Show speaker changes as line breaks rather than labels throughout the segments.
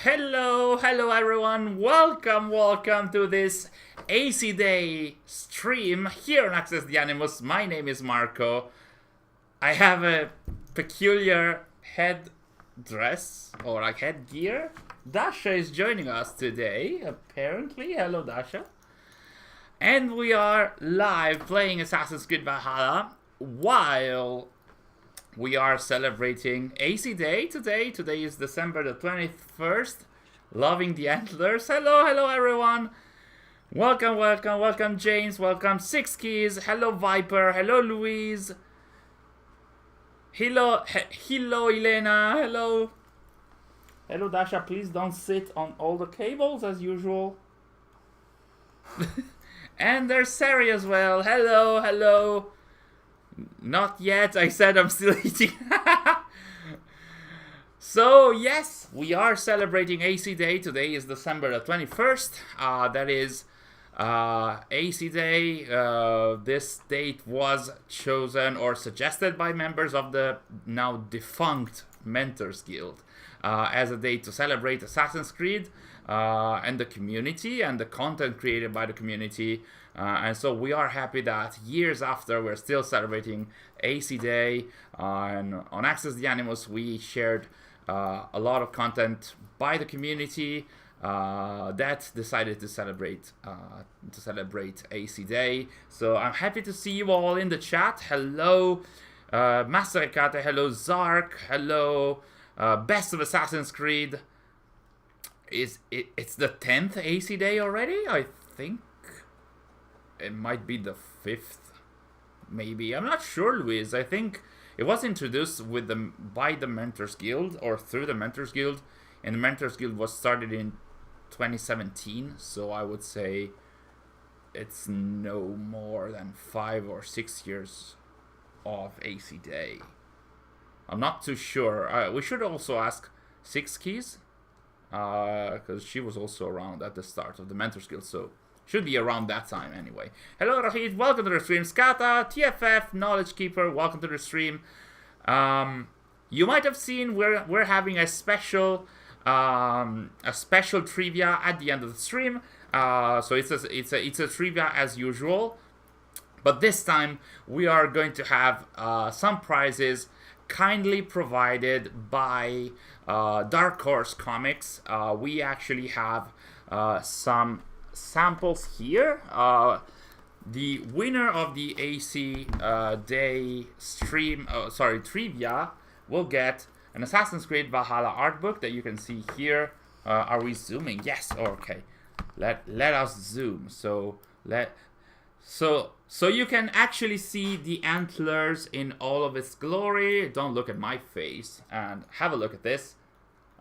Hello everyone, welcome to this AC Day stream here on Access the Animus. My name is Marco. I have a peculiar headdress, or like headgear. Dasha is joining us today, apparently. Hello Dasha. And we are live playing Assassin's Creed Valhalla while we are celebrating AC Day today. Today is December the 21st. Loving the antlers. Hello everyone. Welcome James. Welcome Six Keys. Hello Viper. Hello Louise. Hello Elena. Hello Dasha. Please don't sit on all the cables as usual. And there's Sari as well. Hello. Not yet, I said I'm still eating. So, yes, we are celebrating AC Day. Today is December the 21st. That is AC Day. This date was chosen or suggested by members of the now defunct Mentors Guild as a day to celebrate Assassin's Creed and the community and the content created by the community. And so we are happy that years after we're still celebrating AC Day. And on Access the Animus we shared a lot of content by the community that decided to celebrate AC Day. So I'm happy to see you all in the chat. Hello Master Ekate, hello Zark, hello Best of Assassin's Creed. It's the 10th AC Day already, I think. It might be the 5th, maybe. I'm not sure, Luis. I think it was introduced by the Mentors Guild, or through the Mentors Guild, and the Mentors Guild was started in 2017, so I would say it's no more than 5 or 6 years of AC Day. I'm not too sure. We should also ask Six Keys, because she was also around at the start of the Mentors Guild, so should be around that time anyway. Hello Rahid, welcome to the stream. Skata, TFF, Knowledge Keeper, welcome to the stream. You might have seen we're having a special trivia at the end of the stream. So it's a trivia as usual, but this time we are going to have some prizes kindly provided by Dark Horse Comics. We actually have some samples here. The winner of the AC Day trivia will get an Assassin's Creed Valhalla art book that you can see here. Are we zooming? Yes. Okay. Let us zoom. So you can actually see the antlers in all of its glory. Don't look at my face and have a look at this.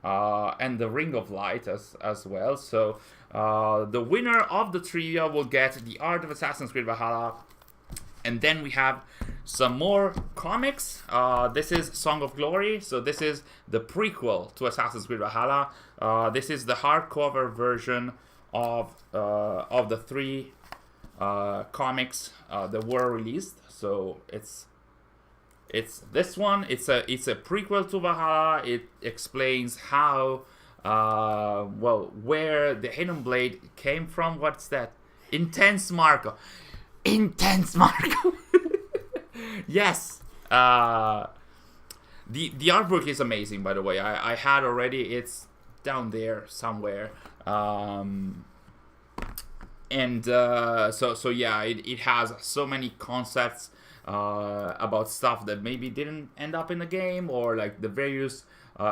And the Ring of Light as well. So the winner of the trivia will get the art of Assassin's Creed Valhalla. And then we have some more comics. This is Song of Glory. So this is the prequel to Assassin's Creed Valhalla. This is the hardcover version of the 3 comics that were released. So it's this one. It's a prequel to Valhalla. It explains how where the Hidden Blade came from. What's that? Intense Marco. Yes. The art book is amazing, by the way. I had already. It's down there somewhere. So yeah, it has so many concepts about stuff that maybe didn't end up in the game, or like the various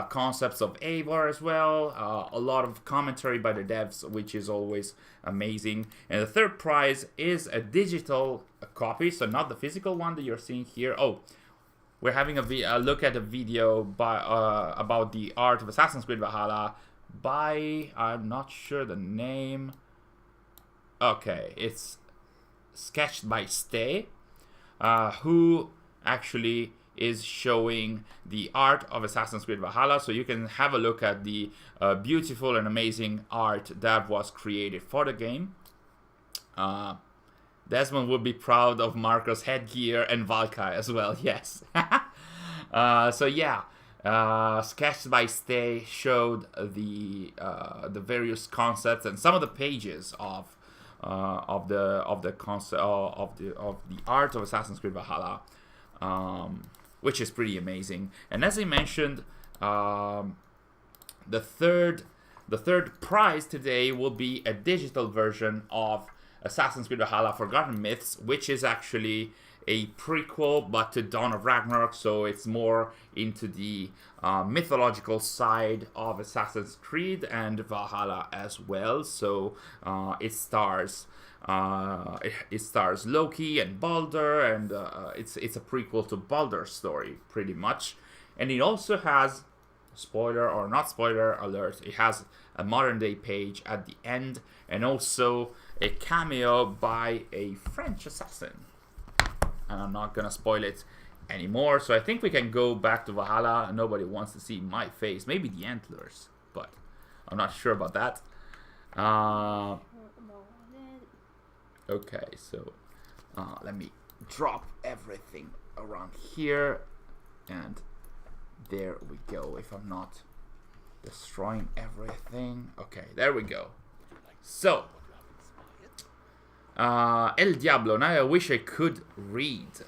concepts of Eivor as well. A lot of commentary by the devs, which is always amazing. And the third prize is a digital copy, so not the physical one that you're seeing here. Oh, we're having a look at a video by about the art of Assassin's Creed Valhalla by, I'm not sure the name. Okay, it's sketched by Stay, who actually is showing the art of Assassin's Creed Valhalla. So you can have a look at the beautiful and amazing art that was created for the game. Desmond would be proud of Marco's headgear and Valkai as well, yes. So yeah, Sketched by Stay showed the various concepts and some of the pages of the concept of the art of Assassin's Creed Valhalla, which is pretty amazing. And as I mentioned, the third prize today will be a digital version of Assassin's Creed Valhalla Forgotten Myths, which is actually a prequel but to Dawn of Ragnarok, so it's more into the mythological side of Assassin's Creed and Valhalla as well. So it stars Loki and Baldur, and it's a prequel to Baldur's story pretty much. And it also has, spoiler or not spoiler alert, it has a modern day page at the end, and also a cameo by a French assassin. And I'm not gonna spoil it anymore, so I think we can go back to Valhalla. Nobody wants to see my face, maybe the antlers, but I'm not sure about that. Okay, so let me drop everything around here, and there we go. If I'm not destroying everything, okay, there we go. So El Diablo, now I wish I could read,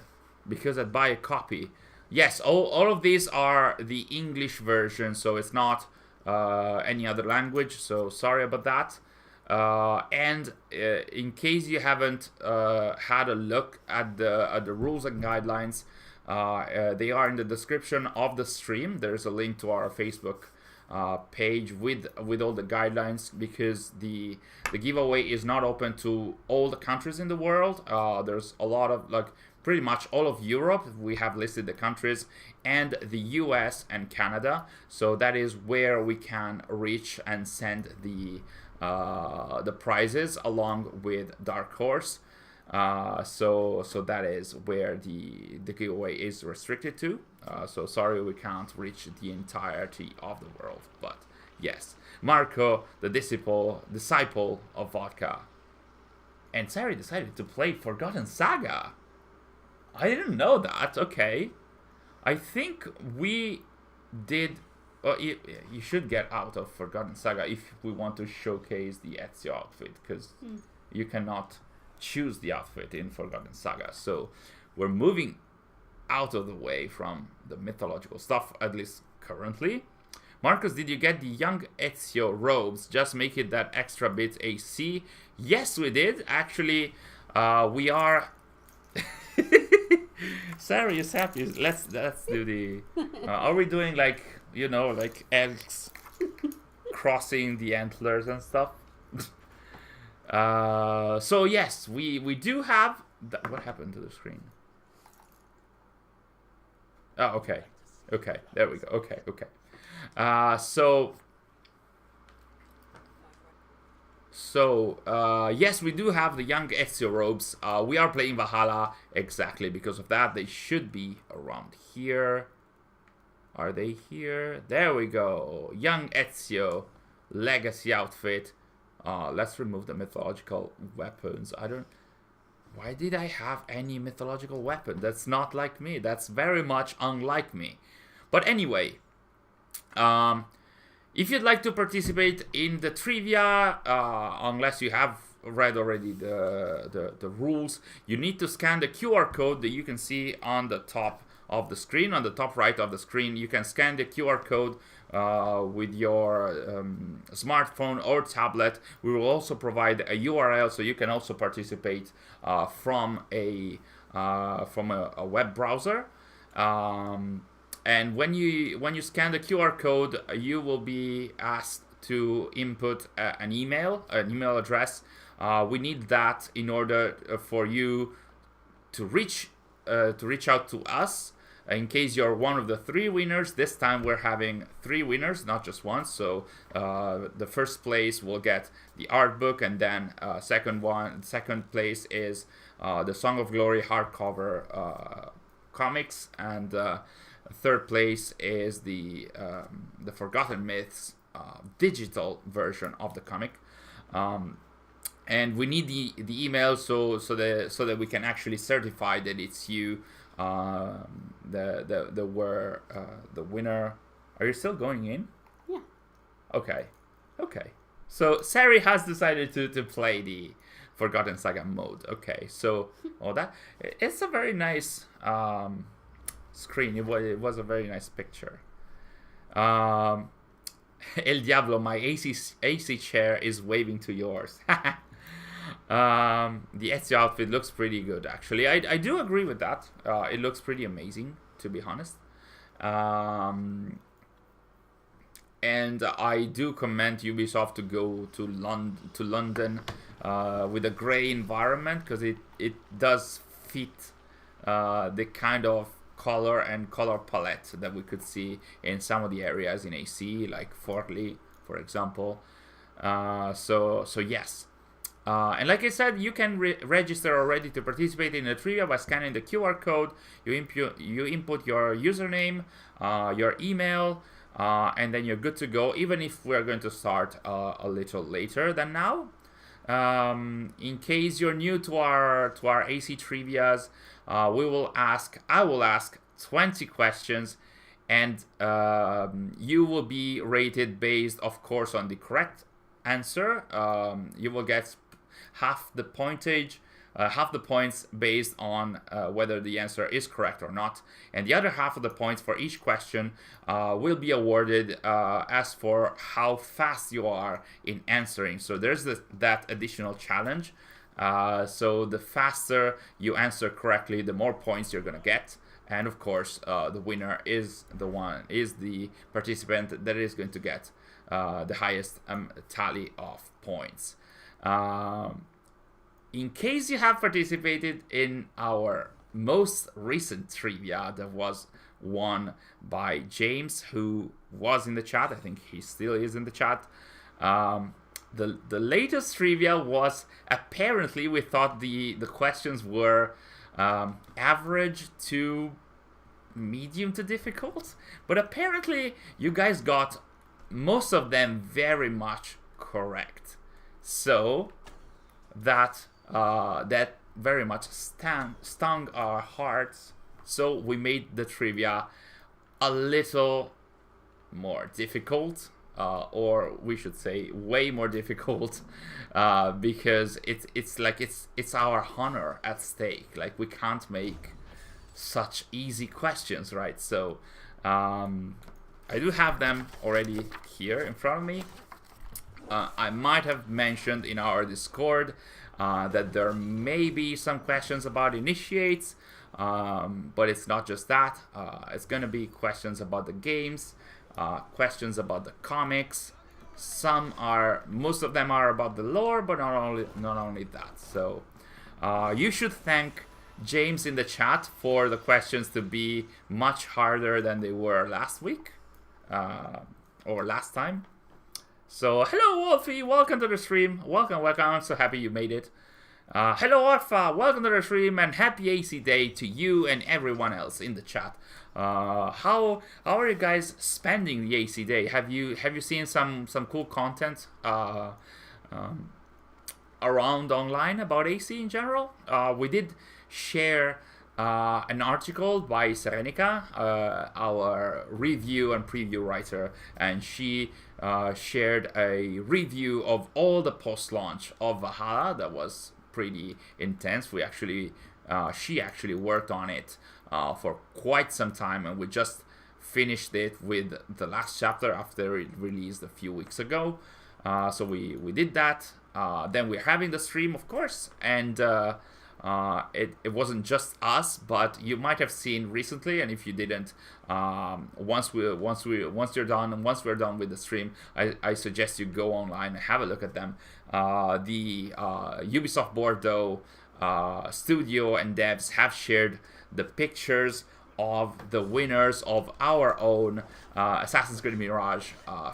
because I'd buy a copy. Yes, all of these are the English version, so it's not any other language, so sorry about that. And in case you haven't had a look at the rules and guidelines, they are in the description of the stream. There's a link to our Facebook page with all the guidelines, because the giveaway is not open to all the countries in the world. There's a lot of, like, pretty much all of Europe. We have listed the countries, and the US and Canada. So that is where we can reach and send the prizes along with Dark Horse. So that is where the giveaway is restricted to. So sorry we can't reach the entirety of the world, but yes, Marco, the disciple of vodka, and Sari decided to play Forgotten Saga. I didn't know that. Okay, I think we did. You should get out of Forgotten Saga if we want to showcase the Ezio outfit, because you cannot choose the outfit in Forgotten Saga. So we're moving out of the way from the mythological stuff, at least currently. Marcus, did you get the young Ezio robes? Just make it that extra bit AC. Yes, we did. Actually, we are... Sarah is happy. Let's do the... are we doing, like, you know, like elks crossing the antlers and stuff? So yes, we do have... What happened to the screen? Oh, okay. Okay, there we go. Okay. Yes, we do have the young Ezio robes. We are playing Valhalla exactly because of that. They should be around here. Are they here? There we go. Young Ezio legacy outfit. Let's remove the mythological weapons. Why did I have any mythological weapon? That's not like me. That's very much unlike me. But anyway, if you'd like to participate in the trivia, unless you have read already the rules, you need to scan the QR code that you can see on the top of the screen, on the top right of the screen. You can scan the QR code with your smartphone or tablet. We will also provide a URL, so you can also participate from a web browser. And when you scan the QR code, you will be asked to input an email address. We need that in order for you to reach out to us. In case you're one of the 3 winners, this time we're having 3 winners, not just one. So the first place will get the art book, and then second place is the Song of Glory hardcover comics, and third place is the Forgotten Myths digital version of the comic. And we need the email so that we can actually certify that it's you The winner. Are you still going in?
Yeah.
Okay. So Sari has decided to play the Forgotten Saga mode. Okay, so it's a very nice screen. It was a very nice picture. El Diablo, my AC chair is waving to yours. The Ezio outfit looks pretty good, actually. I do agree with that. It looks pretty amazing, to be honest. And I do commend Ubisoft to go to London with a grey environment, because it does fit the kind of color and color palette that we could see in some of the areas in AC, like Forli, for example. So yes. And like I said, you can register already to participate in the trivia by scanning the QR code. You input your username, your email, and then you're good to go, even if we're going to start a little later than now. In case you're new to our AC trivias, I will ask 20 questions, and you will be rated based, of course, on the correct answer. You will get half the points based on whether the answer is correct or not, and the other half of the points for each question will be awarded as for how fast you are in answering. So there's that additional challenge. So the faster you answer correctly, the more points you're gonna get, and of course the winner is the participant that is going to get the highest tally of points. In case you have participated in our most recent trivia that was won by James, who was in the chat, I think he still is in the chat. The latest trivia was, apparently we thought the questions were average to medium to difficult, but apparently you guys got most of them very much correct. So that very much stung our hearts. So we made the trivia a little more difficult, or we should say way more difficult, because it's our honor at stake. Like, we can't make such easy questions, right? So I do have them already here in front of me. I might have mentioned in our Discord that there may be some questions about initiates, but it's not just that. It's going to be questions about the games, questions about the comics. Most of them are about the lore, but not only that. So you should thank James in the chat for the questions to be much harder than they were last week, or last time. So, hello Wolfie, welcome to the stream. Welcome, I'm so happy you made it. Hello Orpha, welcome to the stream, and happy AC Day to you and everyone else in the chat. How are you guys spending the AC Day? Have you seen some cool content around online about AC in general? We did share an article by Serenica, our review and preview writer, and she shared a review of all the post-launch of Valhalla. That was pretty intense. She actually worked on it for quite some time, and we just finished it with the last chapter after it released a few weeks ago. So we did that. Then we're having the stream, of course, and it wasn't just us, but you might have seen recently, and if you didn't, once we're done with the stream, I suggest you go online and have a look at them. The Ubisoft Bordeaux studio and devs have shared the pictures of the winners of our own Assassin's Creed Mirage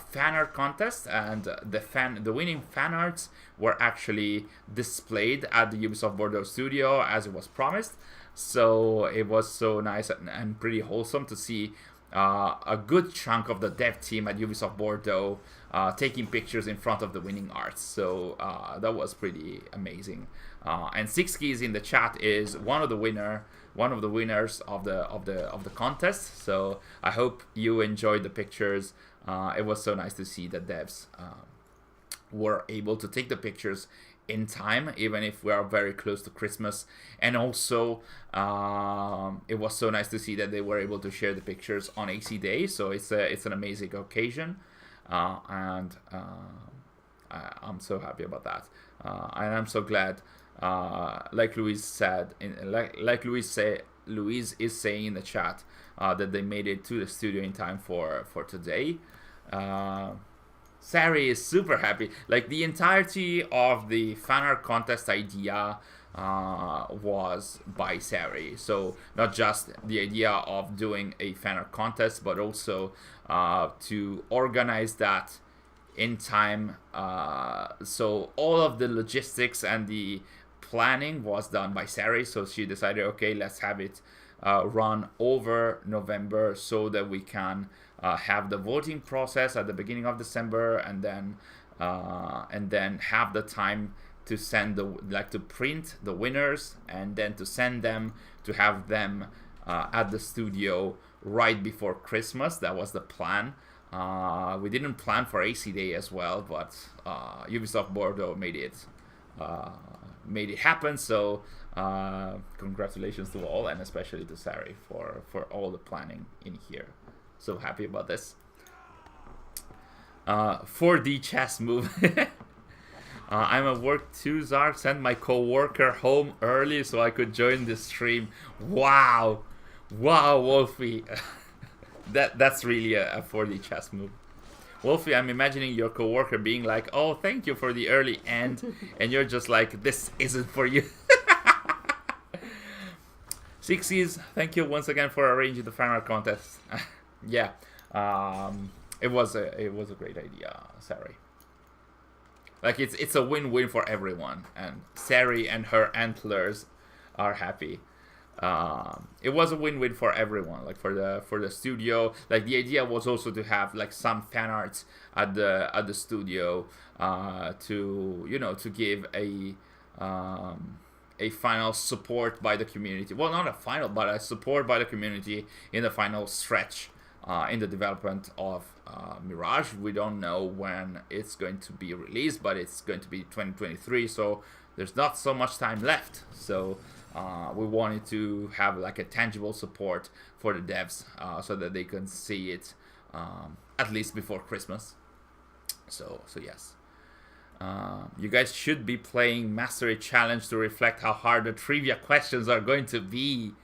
fan art contest, and the winning fan arts were actually displayed at the Ubisoft Bordeaux studio as it was promised. So it was so nice and pretty wholesome to see a good chunk of the dev team at Ubisoft Bordeaux taking pictures in front of the winning arts. So that was pretty amazing. And Six Keys in the chat is one of the winners of the contest. So I hope you enjoyed the pictures. It was so nice to see that devs were able to take the pictures in time, even if we are very close to Christmas. And also it was so nice to see that they were able to share the pictures on AC Day. So it's an amazing occasion, and I'm so happy about that, and I'm so glad, like Louise said, Louise is saying in the chat that they made it to the studio in time for today. Sari is super happy. Like, the entirety of the fan art contest idea was by Sari. So not just the idea of doing a fan art contest, but also to organize that in time. So all of the logistics and the planning was done by Sari. So she decided, okay, let's have it run over November so that we can have the voting process at the beginning of December, and then have the time to send to print the winners, and then to send them, to have them at the studio right before Christmas. That was the plan. We didn't plan for AC Day as well, but Ubisoft Bordeaux made it happen. So congratulations to all, and especially to Sari for all the planning in here. So happy about this. 4D chess move. I'm at work too, Zark. Sent my co-worker home early so I could join the stream. Wow, Wolfie. That's really a 4D chess move. Wolfie, I'm imagining your co-worker being like, "Oh, thank you for the early end," and you're just like, "This isn't for you." Sixties, thank you once again for arranging the fan art contest. Yeah, it was a great idea, Sari. Like, it's a win-win for everyone, and Sari and her antlers are happy. It was a win-win for everyone, like for the studio. Like, the idea was also to have like some fan arts at the studio to give a final support by the community. Well, not a final, but a support by the community in the final stretch in the development of Mirage. We don't know when it's going to be released, but it's going to be 2023, so there's not so much time left. So we wanted to have like a tangible support for the devs so that they can see it at least before Christmas. So yes. You guys should be playing Mastery Challenge to reflect how hard the trivia questions are going to be,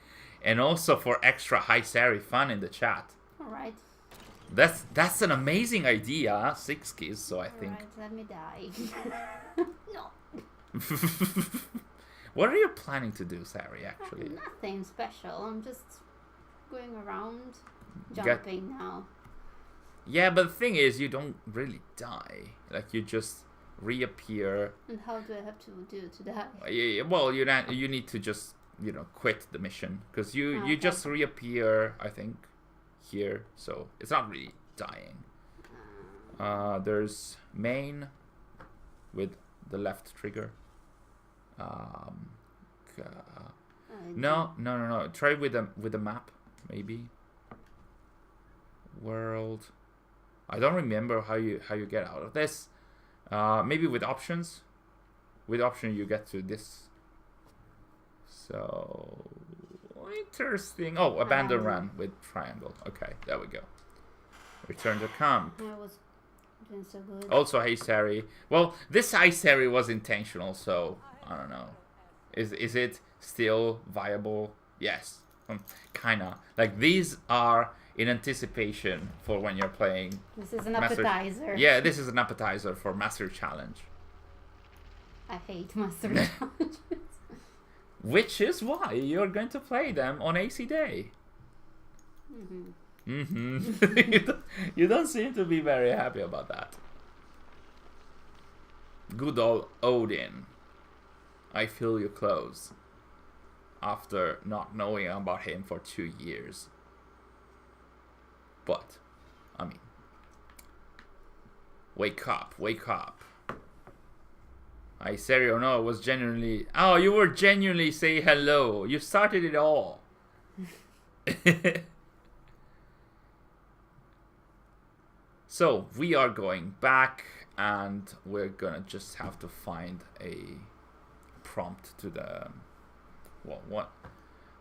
and also for extra high Sari fun in the chat.
Alright.
That's an amazing idea, Six Keys, so I think.
Alright, let me die. No.
What are you planning to do, Sari, actually?
Nothing special. I'm just going around, jumping now.
Yeah, but the thing is, you don't really die. Like, you just reappear.
And how do I have to do to die?
Well, you need to just, quit the mission. Because you just reappear, I think, here. So, it's not really dying. There's main with the left trigger. No. Try with the map, maybe. World. I don't remember how you get out of this. Maybe with options. With option you get to this. So interesting. Oh, abandon run with triangle. Okay, there we go. Return to camp.
I was doing so good.
Also, hey Sari. Well, this hi Sari was intentional, so I don't know. Is it still viable? Yes, kinda. Like, these are in anticipation for when you're playing.
This is an appetizer.
Yeah, this is an appetizer for Master Challenge.
I hate Master Challenges.
Which is why you're going to play them on AC Day. You don't seem to be very happy about that. Good old Odin. I feel you close. After not knowing about him for 2 years. But, I mean, wake up, wake up. I serio no, it was genuinely. Oh, you were genuinely saying hello. You started it all. So we are going back, and we're gonna just have to find a prompt to the what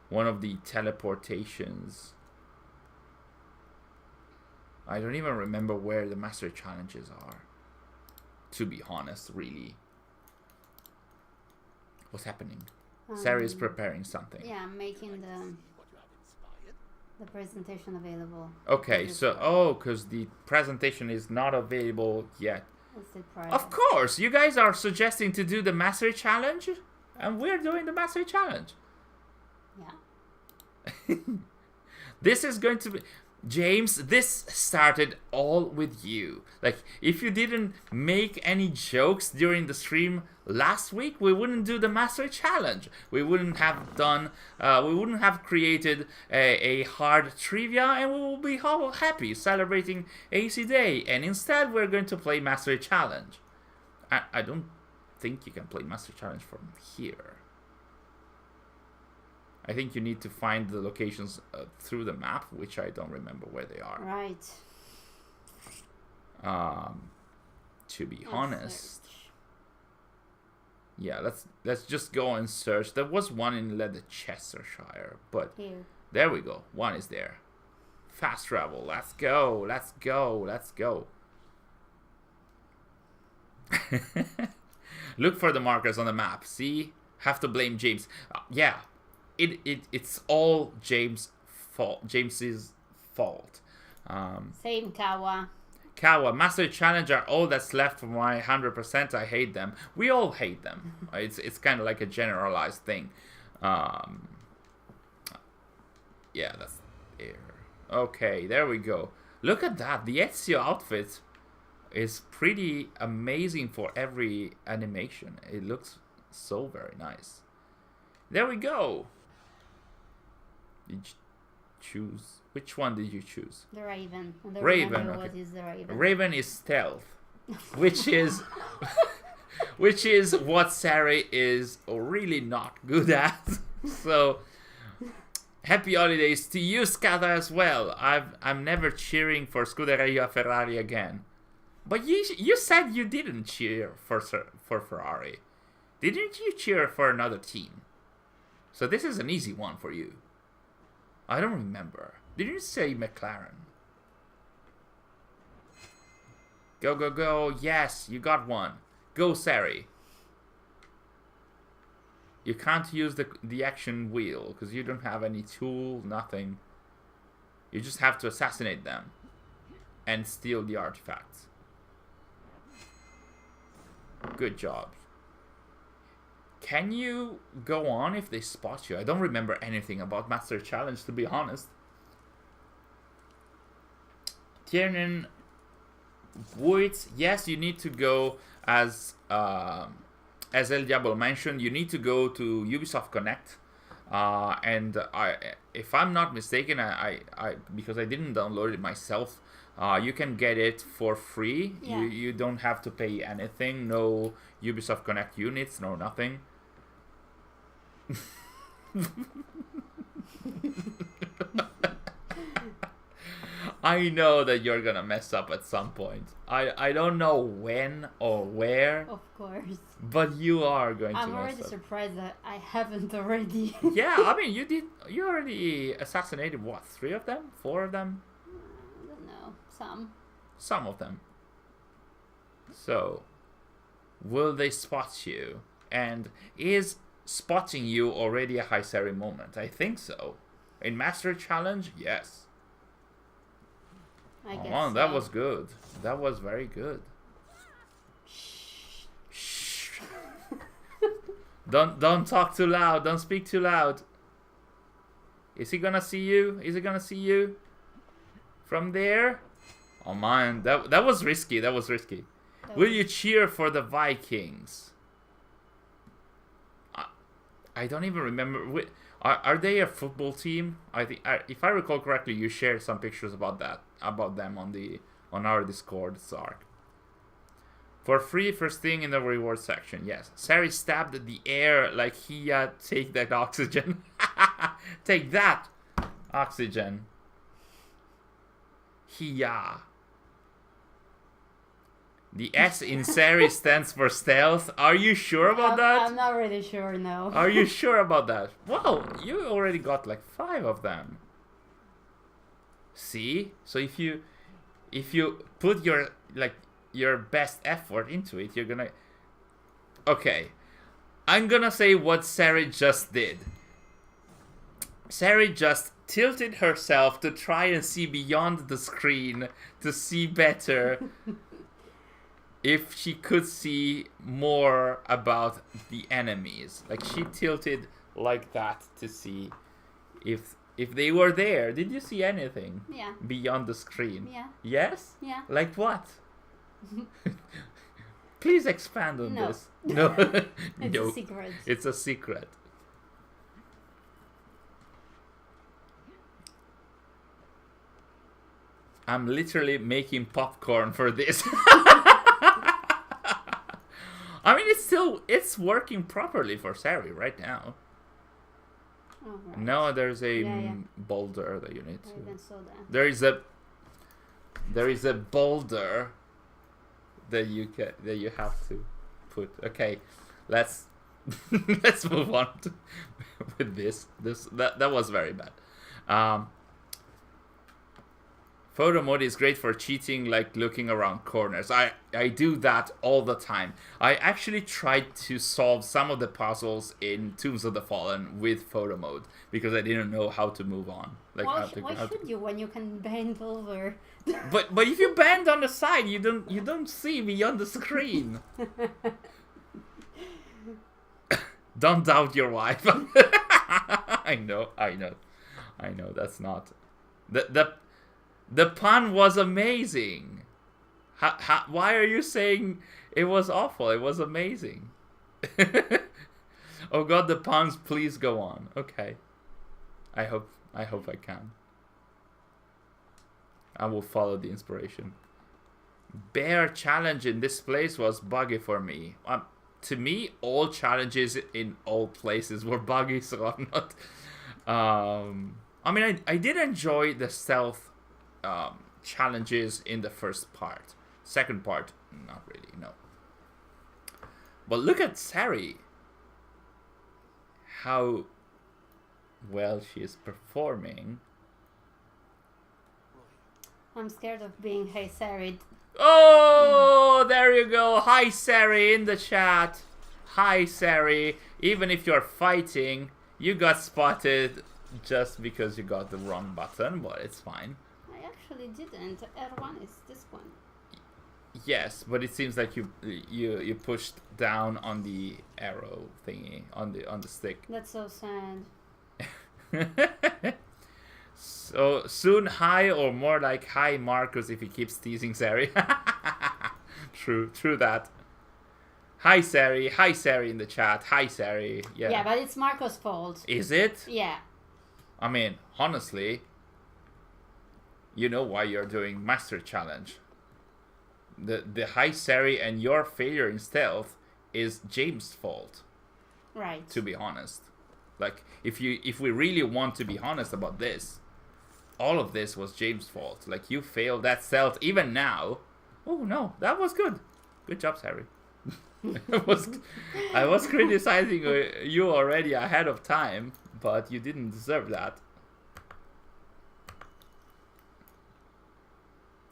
one of the teleportations. I don't even remember where the master challenges are. To be honest, really. What's happening? Sarah is preparing something.
Yeah, I'm making the presentation available.
Okay, so because the presentation is not available yet.
Private.
Of course, you guys are suggesting to do the mastery challenge, and we're doing the mastery challenge.
Yeah.
This is going to be. James, this started all with you. Like, if you didn't make any jokes during the stream last week, we wouldn't do the Mastery Challenge. We wouldn't have done, we wouldn't have created a hard trivia, and we will be all happy celebrating AC Day. And instead, we're going to play Mastery Challenge. I don't think you can play Mastery Challenge from here. I think you need to find the locations through the map, which I don't remember where they are.
Right.
To be honest, yeah, let's just go and search. There was one in Leicestershire, but
here.
There we go. One is there. Fast travel. Let's go. Let's go. Let's go. Look for the markers on the map. See, have to blame James. Yeah. It's all James's fault.
Same Kawa.
Master Challenge are all that's left for my 100%. I hate them. We all hate them. It's kind of like a generalized thing. Yeah, that's there. Okay, there we go. Look at that. The Ezio outfit is pretty amazing for every animation. It looks so very nice. There we go. Did you choose? Which one did you choose?
The Raven.
Raven. Okay.
What is the Raven?
Raven is stealth, which is what Sarah is really not good at. So, happy holidays to you, Scada, as well. I'm never cheering for Scuderia Ferrari again. But you said you didn't cheer for Ferrari. Didn't you cheer for another team? So this is an easy one for you. I don't remember. Didn't you say McLaren? Go, go, go. Yes, you got one. Go, Sari. You can't use the action wheel because you don't have any tool, nothing. You just have to assassinate them and steal the artifacts. Good job. Can you go on if they spot you? I don't remember anything about Master Challenge, to be honest. Tiernan Woods, yes, you need to go as El Diablo mentioned. You need to go to Ubisoft Connect, and if I'm not mistaken, I because I didn't download it myself. You can get it for free.
Yeah.
You don't have to pay anything. No Ubisoft Connect units. No nothing. I know that you're gonna mess up at some point. I don't know when or where.
Of course.
But you are going to mess up.
I'm already surprised that I haven't already.
Yeah, I mean you already assassinated what, 3 of them? 4 of them?
I don't know.
Some of them. So will they spot you? And is spotting you already a high Sari moment? I think so. In Master Challenge, yes.
I guess
so. That was good. That was very good. Shh. Don't talk too loud. Don't speak too loud. Is he gonna see you? Is he gonna see you? From there? Oh man, that was risky. That was risky. Will you cheer for the Vikings? I don't even remember. Are they a football team? I think, if I recall correctly, you shared some pictures about them on our Discord, Sark. For free, first thing in the reward section. Yes, Sari stabbed the air like take that oxygen. Take that oxygen. Hiya. The S in Sari stands for stealth. Are you sure about that?
I'm not really sure, no.
Are you sure about that? Well, you already got like 5 of them. See? So if you put your best effort into it, you're gonna... Okay. I'm gonna say what Sari just did. Sari just tilted herself to try and see beyond the screen to see better. If she could see more about the enemies. Like, she tilted like that to see if they were there. Did you see anything?
Yeah.
Beyond the screen?
Yeah.
Yes?
Yeah.
Like what? Please expand on
No.
this. No.
It's
No.
a secret.
It's a secret. I'm literally making popcorn for this. I mean, it's working properly for Sari right now.
Oh, right.
No, there's a
Yeah.
boulder that you need
I
to.
even saw that.
There is a boulder that you have to put. Okay, let's let's move on with this. That was very bad. Photo mode is great for cheating, like looking around corners. I do that all the time. I actually tried to solve some of the puzzles in Tombs of the Fallen with photo mode because I didn't know how to move on. Like
Why should you when you can bend over?
But if you bend on the side, you don't see beyond the screen. Don't doubt your wife. I know. That's not the pun was amazing. Why are you saying it was awful? It was amazing. Oh God, the puns! Please go on. Okay. I hope I can. I will follow the inspiration. Bear challenge in this place was buggy for me. To me, all challenges in all places were buggy, so I'm not. I mean, I did enjoy the stealth challenges in the first part. Second part, not really, no. But look at Sari. How well she is performing.
I'm scared of being hey Sari.
Oh, there you go. Hi, Sari, in the chat. Hi, Sari. Even if you're fighting, you got spotted just because you got the wrong button, but it's fine.
I actually didn't. R1 is this one.
Yes, but it seems like you pushed down on the arrow thingy on the stick.
That's so sad.
So soon hi, or more like hi Marcus if he keeps teasing Sari. True that. Hi Sari in the chat. Hi Sari.
Yeah, but it's Marco's fault.
Is it?
Yeah.
I mean, honestly, you know why you're doing Master Challenge. The hi Sari and your failure in stealth is James' fault.
Right.
To be honest. Like, if we really want to be honest about this, all of this was James' fault. Like, you failed that stealth even now. Oh no, that was good. Good job, Sari. I was criticizing you already ahead of time, but you didn't deserve that.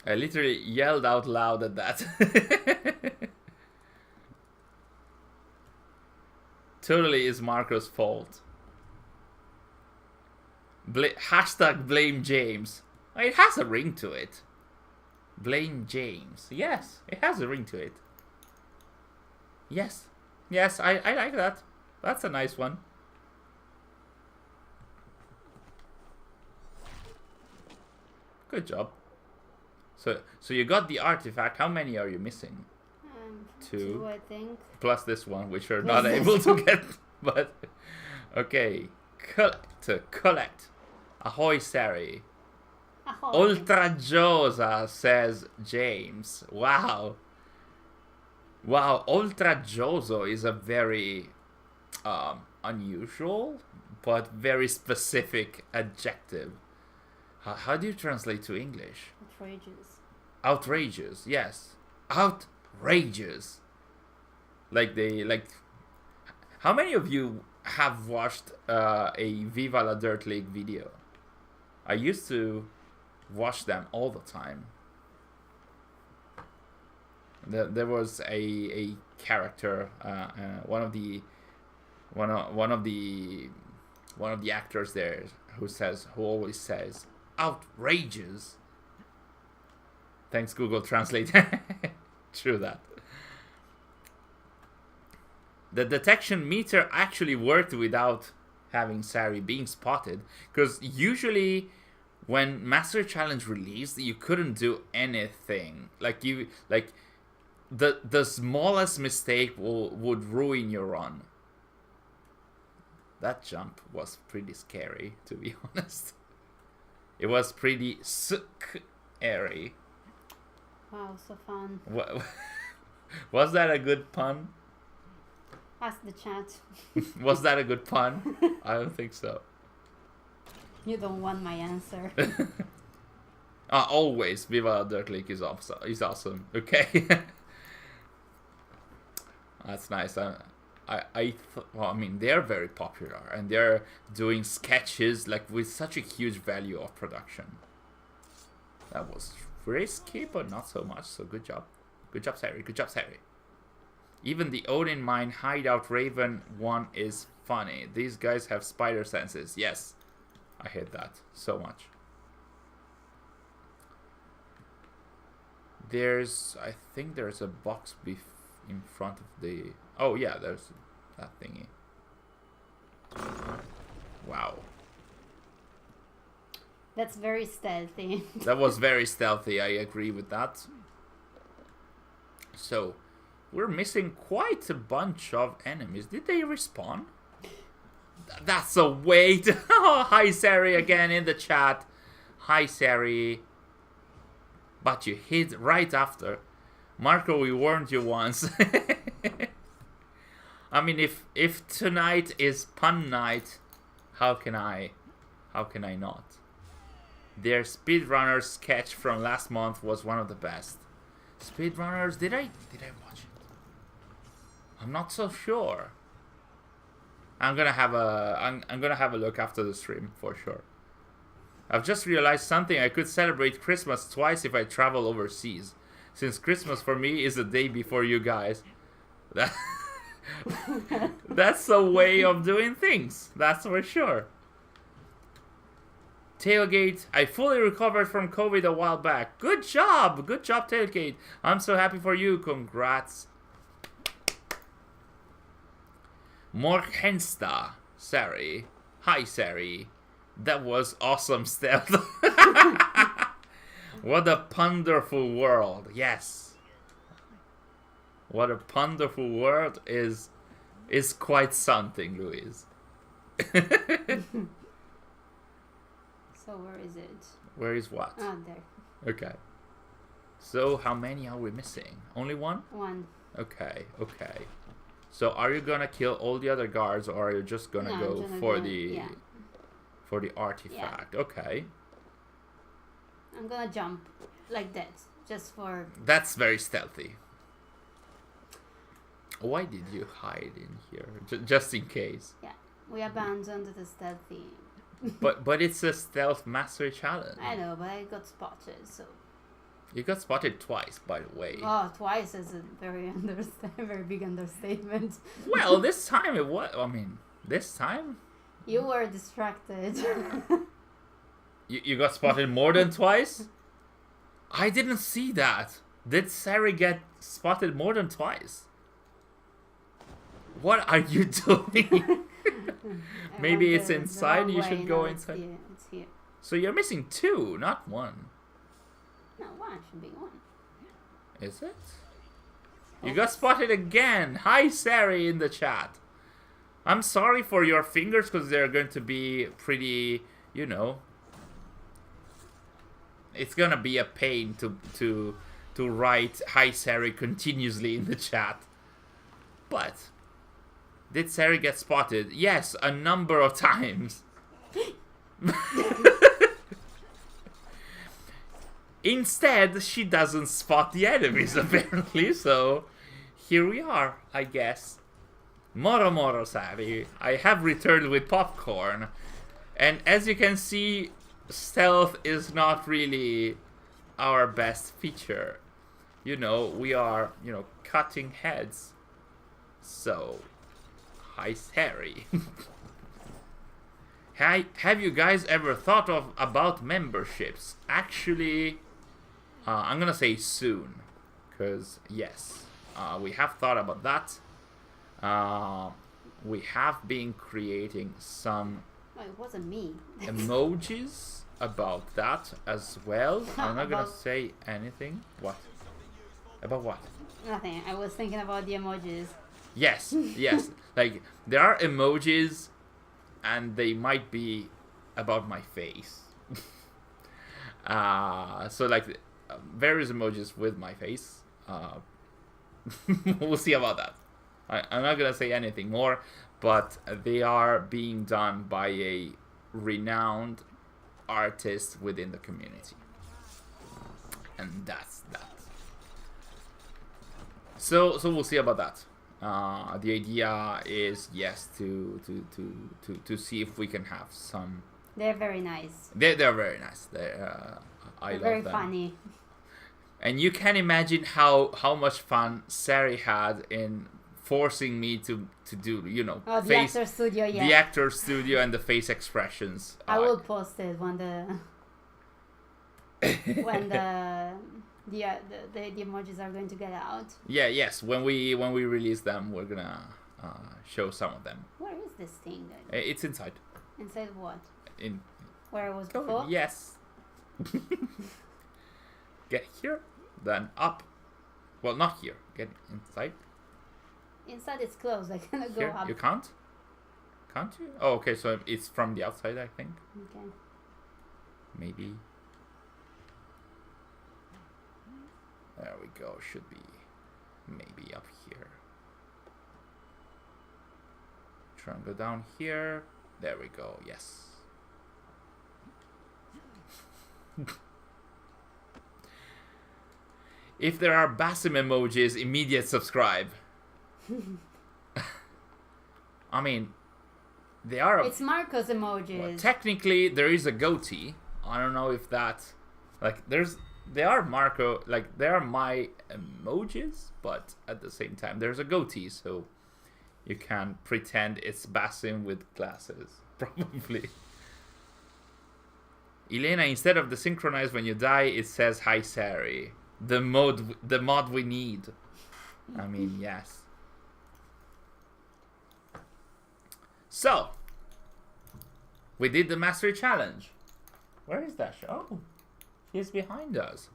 I literally yelled out loud at that. Totally is Marco's fault. Hashtag blame James. It has a ring to it. Blame James. Yes, it has a ring to it. Yes, I like that. That's a nice one. Good job. So you got the artifact. How many are you missing? Two.
2, I think.
Plus this one, which we're not able to get. But okay. to collect. Ahoy, Sari.
Ahoy.
Ultra Josa, says James. Wow. Wow, Ultra Joso is a very unusual but very specific adjective. How do you translate to English?
Outrageous.
Outrageous, yes. Outrageous. Like, how many of you have watched a Viva la Dirt League video? I used to watch them all the time. There was a character, one of the actors there who always says outrageous. Thanks Google Translate. True that. The detection meter actually worked without having Sari being spotted, because usually when Master Challenge released, you couldn't do anything. The smallest mistake would ruin your run. That jump was pretty scary, to be honest. It was pretty scary.
Wow, so fun.
Was that a good pun?
Ask the chat.
Was that a good pun? I don't think so.
You don't want my answer.
Always, Viva la Dirt League is awesome. Okay. That's nice. I mean, they're very popular, and they're doing sketches like with such a huge value of production. That was risky, but not so much. So good job, Sari. Good job, Sari. Even the Odin Mine Hideout Raven one is funny. These guys have spider senses. Yes, I hate that so much. I think there's a box in front of the... Oh yeah, there's that thingy. Wow.
That's very stealthy.
That was very stealthy, I agree with that. So, we're missing quite a bunch of enemies. Did they respawn? That's a wait. Oh, hi Sari again in the chat. Hi Sari. But you hid right after. Marco, we warned you once. I mean, if tonight is pun night, how can I not? Their speedrunner sketch from last month was one of the best. Speedrunners, did I watch it? I'm not so sure. I'm gonna have a look after the stream for sure. I've just realized something. I could celebrate Christmas twice if I travel overseas, since Christmas for me is the day before you guys. That's a way of doing things. That's for sure. Tailgate, I fully recovered from COVID a while back. Good job, Tailgate. I'm so happy for you. Congrats. Morgensta, Sari. Hi, Sari. That was awesome stealth. What a wonderful world. Yes. What a wonderful world is quite something, Louise.
So where is it?
Where is what?
Oh, there.
Okay. So how many are we missing? Only one?
One.
Okay. So are you gonna kill all the other guards, or are you just gonna go for the artifact? Yeah. Okay.
I'm gonna jump like that, just for...
That's very stealthy. Why did you hide in here? Just in case.
Yeah, we abandoned the stealthy.
but it's a stealth mastery challenge.
I know, but I got spotted, so...
You got spotted twice, by the way.
Oh, twice is a very big understatement.
Well, this time it was... I mean, this time...
You were distracted.
You got spotted more than twice? I didn't see that. Did Sari get spotted more than twice? What are you doing? Maybe it's inside. You should go inside.
It's here.
So you're missing two, not one.
No, one should be one.
Is it? You got spotted again. Hi, Sari in the chat. I'm sorry for your fingers because they're going to be pretty, you know. It's gonna be a pain to write "Hi Sari" continuously in the chat. But did Sari get spotted? Yes, a number of times. Instead, she doesn't spot the enemies apparently. So here we are, I guess. Moro Moro Sari, I have returned with popcorn, and as you can see, stealth is not really our best feature. You know, we are, you know, cutting heads. So, hi Sari. Have you guys ever thought about memberships? Actually, I'm gonna say soon, because yes, we have thought about that. We have been creating some
it wasn't me.
emojis about that as well. I'm not gonna say anything. What? About what?
Nothing. I was thinking about the emojis.
Yes, yes. Like, there are emojis, and they might be about my face. So, like, various emojis with my face. We'll see about that. I'm not gonna say anything more, but they are being done by a renowned artist within the community, and that's that. So we'll see about that. The idea is, yes, to see if we can have some.
They're very nice.
They're very nice. They're love
very
them.
Funny.
And you can imagine how much fun Sari had in forcing me to do, you know,
the actor studio, yeah.
The actor studio and the face expressions.
I will post it when the emojis are going to get out.
Yeah, yes. When we release them, we're gonna show some of them.
Where is this thing then?
It's inside.
Inside what?
In
where it was before?
Yes. Get here, then up. Well, not here. Get inside.
Inside it's closed. I cannot go
Here?
up.
You can't? Can't you? Oh, okay. So it's from the outside, I think.
Okay.
Maybe. There we go. Should be maybe up here. Try and go down here. There we go. Yes. If there are Basim emojis, immediate subscribe. I mean, they are.
It's Marco's emojis.
Well, technically, there is a goatee. I don't know if that, like, they are Marco, like, they are my emojis, but at the same time, there's a goatee, so you can pretend it's Basim with glasses, probably. Elena, instead of the synchronize when you die, it says hi Sari. The mod we need. I mean, yes. So, we did the mastery challenge. Where is Dasha? Oh, she's behind us.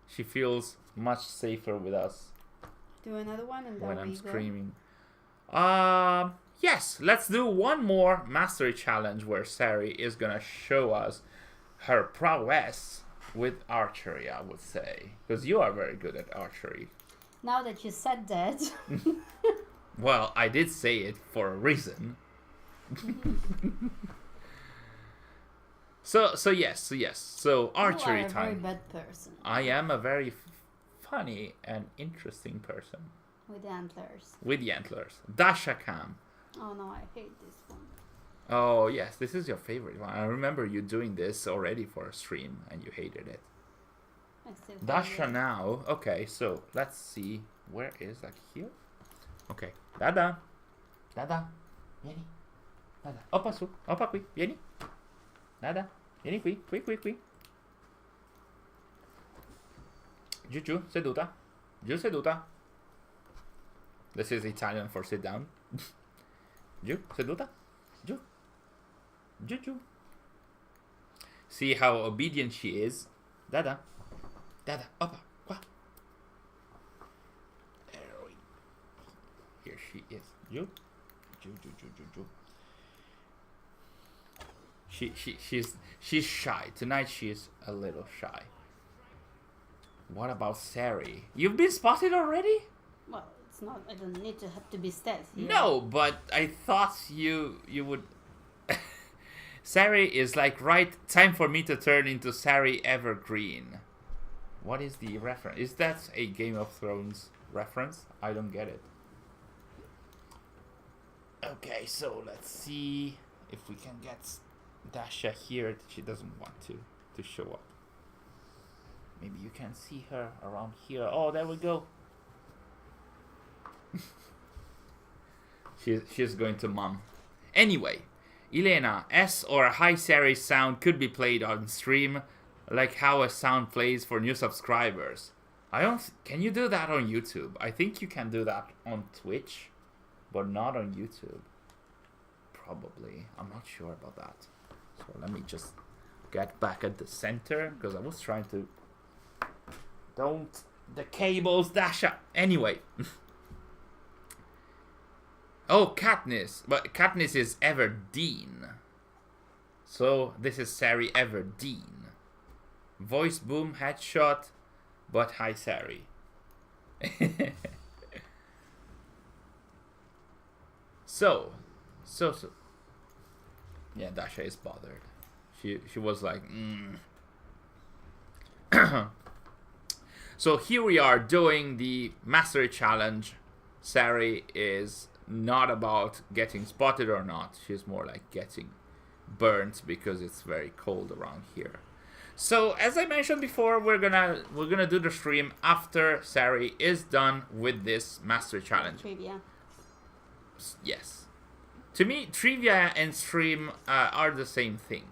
She feels much safer with us.
Do another one and then
when I'm
go.
screaming. Yes, let's do one more mastery challenge where Sari is gonna show us her prowess with archery, I would say, because you are very good at archery.
Now that you said that.
Well, I did say it for a reason. So yes. So archery
you are
time.
a very bad person.
I am a very funny and interesting person.
With antlers.
With the antlers. Dasha Cam.
Oh no, I hate this one.
Oh yes, this is your favorite one. I remember you doing this already for a stream and you hated it.
I still hate
Dasha
it.
now. Okay, so let's see. Where is, like, here? Ok. Dada. Vieni. Dada. Oppa su. Oppa qui. Vieni. Dada. Vieni qui. Qui. Giù. Seduta. Giù seduta. This is Italian for sit down. Giù. Seduta. Giù. Giù. See how obedient she is. Dada. Oppa. Qua. There we. Here she is. Giù. She's shy. Tonight she's a little shy. What about Sari? You've been spotted already?
Well, it's not. I don't need to have to be stealth. Yeah.
No, but I thought you would. Sari is like right. Time for me to turn into Sari Evergreen. What is the reference? Is that a Game of Thrones reference? I don't get it. Okay, so let's see if we can get Dasha here. She doesn't want to show up. Maybe you can see her around here. Oh, there we go. She's going to mom. Anyway, Elena, S or Hi Sari sound could be played on stream, like how a sound plays for new subscribers. Can you do that on YouTube? I think you can do that on Twitch, but not on YouTube. Probably. I'm not sure about that. So let me just get back at the center, because I was trying to... Don't... The cables, Dasha! Anyway. Oh, Katniss. But Katniss is Everdeen. So this is Sari Everdeen. Voice boom, headshot, but hi Sari. So. Yeah, Dasha is bothered. She was like, So here we are doing the Mastery Challenge. Sari is not about getting spotted or not. She's more like getting burnt because it's very cold around here. So as I mentioned before, we're gonna do the stream after Sari is done with this Mastery Challenge.
Trivia.
Yes. To me, trivia and stream are the same thing.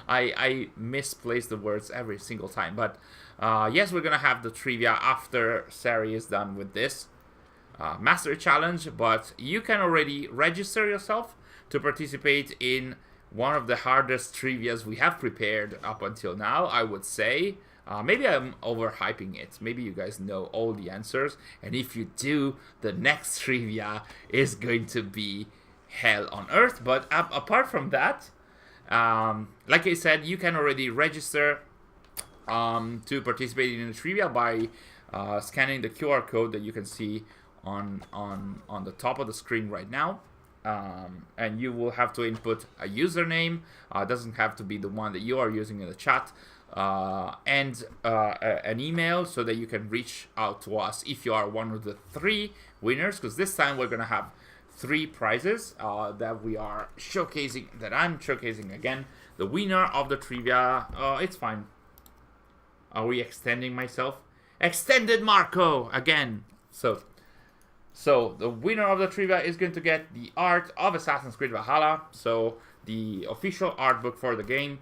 I misplace the words every single time. But yes, we're going to have the trivia after Sari is done with this Mastery Challenge. But you can already register yourself to participate in one of the hardest trivias we have prepared up until now, I would say. Maybe I'm overhyping it. Maybe you guys know all the answers. And if you do, the next trivia is going to be hell on earth. But apart from that, like I said, you can already register to participate in the trivia by scanning the QR code that you can see on the top of the screen right now. And you will have to input a username. It doesn't have to be the one that you are using in the chat. And an email so that you can reach out to us if you are one of the 3 winners, because this time we're gonna have 3 prizes that we are showcasing, that I'm showcasing again. The winner of the trivia, it's fine. Are we extending myself? Extended Marco again. So the winner of the trivia is going to get the art of Assassin's Creed Valhalla, so the official art book for the game.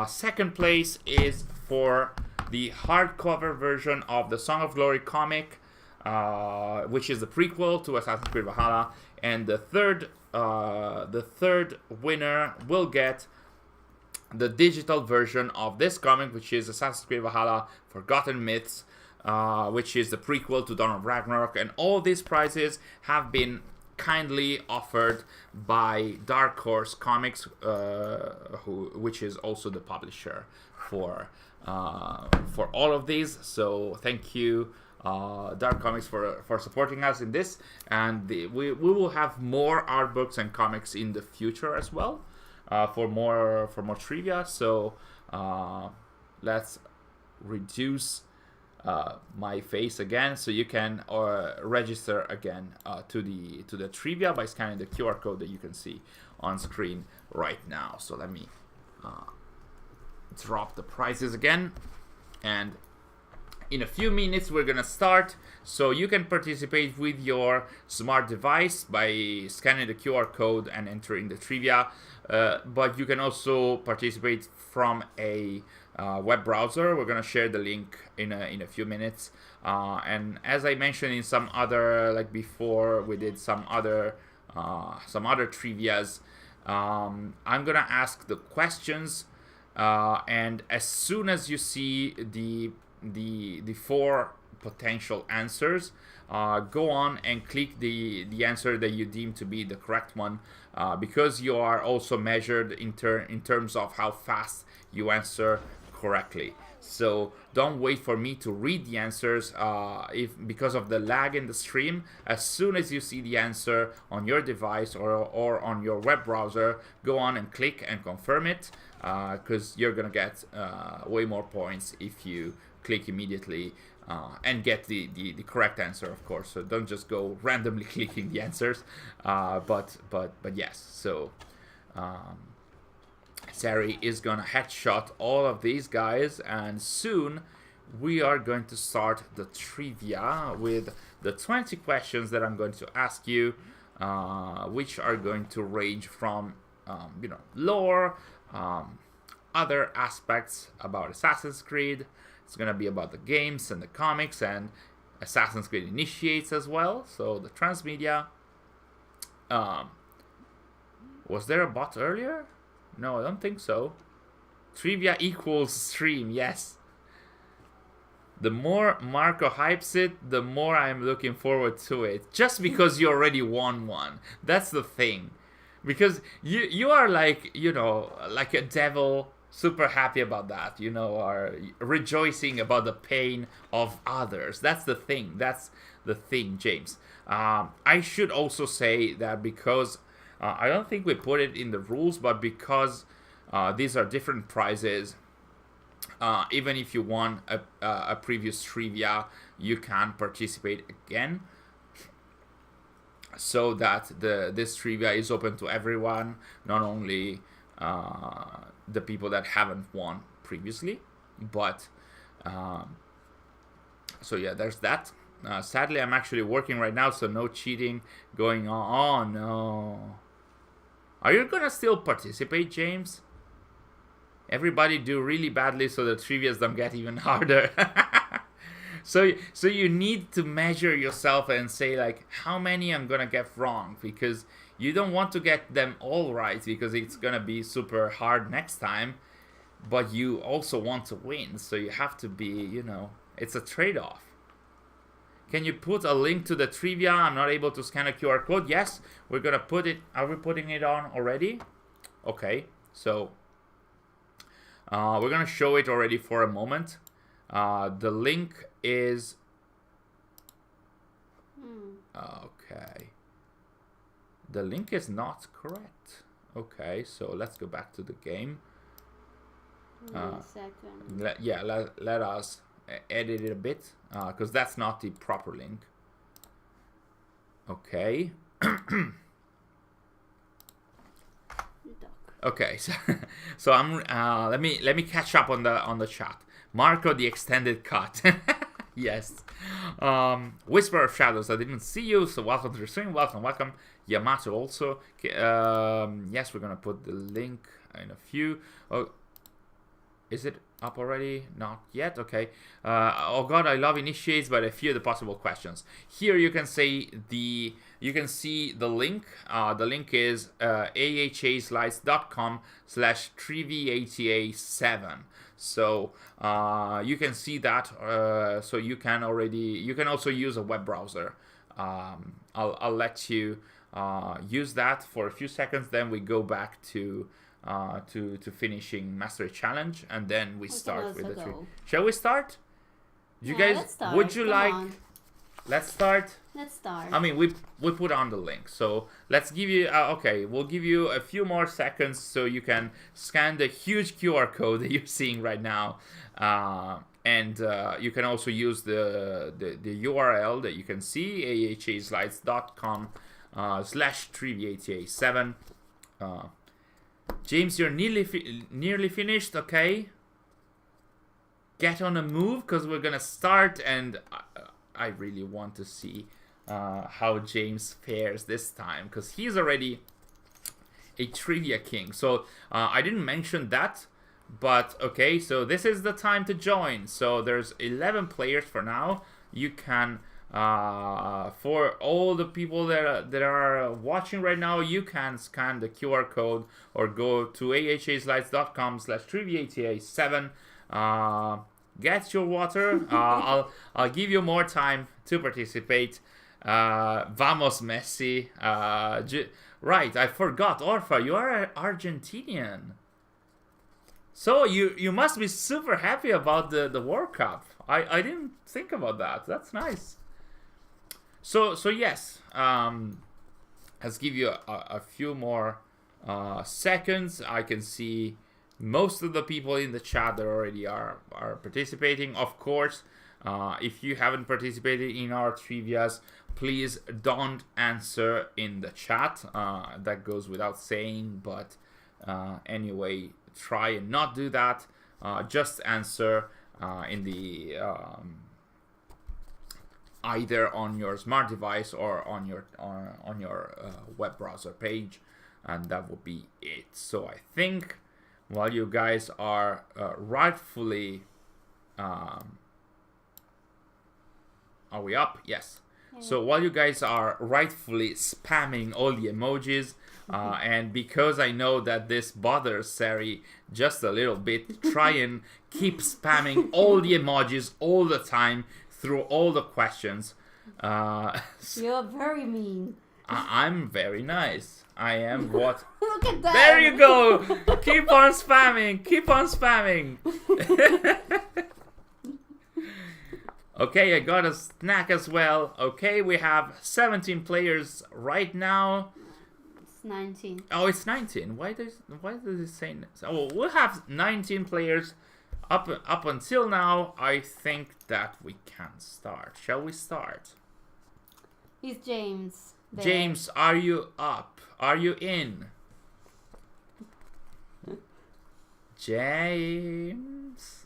Second place is for the hardcover version of the Song of Glory comic, which is the prequel to Assassin's Creed Valhalla. And the third winner will get the digital version of this comic, which is Assassin's Creed Valhalla Forgotten Myths, which is the prequel to Dawn of Ragnarok. And all these prizes have been kindly offered by Dark Horse Comics, which is also the publisher for all of these. So thank you, Dark Comics, for supporting us in this. And we will have more art books and comics in the future as well, for more trivia. So let's reduce my face again, so you can register again to the trivia by scanning the QR code that you can see on screen right now. So let me drop the prizes again, and in a few minutes we're gonna start. So you can participate with your smart device by scanning the QR code and entering the trivia, but you can also participate from a web browser. We're gonna share the link in a few minutes, and as I mentioned in some other, like before we did some other trivias, I'm gonna ask the questions, and as soon as you see the 4 potential answers, go on and click the answer that you deem to be the correct one, because you are also measured in terms of how fast you answer correctly. So don't wait for me to read the answers because of the lag in the stream. As soon as you see the answer on your device or on your web browser, go on and click and confirm it, because you're gonna get way more points if you click immediately and get the correct answer, of course. So don't just go randomly clicking the answers, but yes. So Sari is gonna headshot all of these guys, and soon we are going to start the trivia with the 20 questions that I'm going to ask you, which are going to range from lore, other aspects about Assassin's Creed. It's gonna be about the games and the comics and Assassin's Creed Initiates as well. So the transmedia. Was there a bot earlier? No, I don't think so. Trivia equals stream, yes. The more Marco hypes it, the more I'm looking forward to it. Just because you already won one. That's the thing. Because you are like, like a devil, super happy about that, are rejoicing about the pain of others. That's the thing. That's the thing, James. I should also say that because I don't think we put it in the rules, but because these are different prizes, even if you won a previous trivia, you can participate again. So that this trivia is open to everyone, not only the people that haven't won previously, but so yeah, there's that. Sadly, I'm actually working right now, so no cheating going on. Oh no. Are you gonna still participate, James? Everybody do really badly so the trivias don't get even harder. So you need to measure yourself and say, like, how many I'm gonna get wrong, because you don't want to get them all right, because it's gonna be super hard next time, but you also want to win, so you have to be, it's a trade-off. Can you put a link to the trivia? I'm not able to scan a QR code. Yes, we're gonna put it. Are we putting it on already? Okay, so we're gonna show it already for a moment. The link is okay. The link is not correct. Okay, so let's go back to the game.
1 second.
Let us edit it a bit, because that's not the proper link. Okay. Okay, so I'm let me catch up on the chat. Marco, the extended cut. Yes. Whisper of Shadows, I didn't see you, so welcome to the stream. Welcome. Yamato also. Yes, we're gonna put the link in a few. Oh, is it up already? Not yet. Okay. Oh god, I love initiates, but a few of the possible questions. Here you can see the link. The link is ahaslides.com/trivata7. So you can see that. So you can also use a web browser. I'll let you use that for a few seconds. Then we go back to finishing Mastery Challenge, and then we start with the tree. Shall we start?
Let's start.
Would you like? Let's start.
Let's start.
I mean, we put on the link, so let's give you. Okay, we'll give you a few more seconds so you can scan the huge QR code that you're seeing right now, and you can also use the URL that you can see, ahaslides.com/trivata7. James, you're nearly finished. Okay, get on a move, because we're gonna start, and I really want to see how James fares this time, because he's already a trivia king. So I didn't mention that, but okay, so this is the time to join. So there's 11 players for now. You can for all the people that are watching right now, you can scan the QR code or go to ahaslides.com/trivata7. get your water. I'll give you more time to participate. Vamos Messi. Right, I forgot, Orfa, you are Argentinian. So you must be super happy about the World Cup. I didn't think about that. That's nice. So yes, let's give you a few more seconds. I can see most of the people in the chat that already are participating. Of course, if you haven't participated in our trivias, please don't answer in the chat. That goes without saying, but anyway, try and not do that. Just answer in the either on your smart device or on your web browser page, and that would be it. So I think while you guys are rightfully are we up? Yes. So while you guys are rightfully spamming all the emojis, and because I know that this bothers Sari just a little bit, try and keep spamming all the emojis all the time through all the questions.
You're very mean.
I'm very nice. I am what?
Look at that.
There you go. Keep on spamming. Keep on spamming. Okay, I got a snack as well. Okay, we have 17 players right now.
It's 19.
Oh, it's 19. Why does it say? Oh, we'll have 19 players up until now. I think that we can start. Shall we start?
He's James. There.
James, are you up? Are you in? James.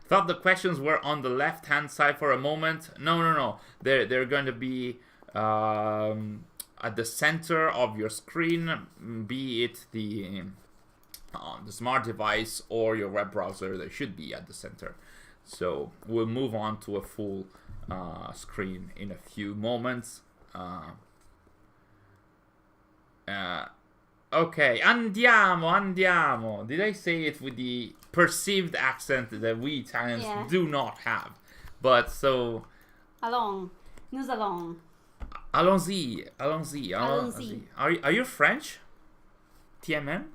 Thought the questions were on the left-hand side for a moment. No. They're going to be at the center of your screen, be it the smart device or your web browser. They should be at the center. So we'll move on to a full screen in a few moments. Okay, andiamo. Did I say it with the perceived accent that we Italians do not have? But so...
Nous allons.
Allons-y. Are you French? TMM?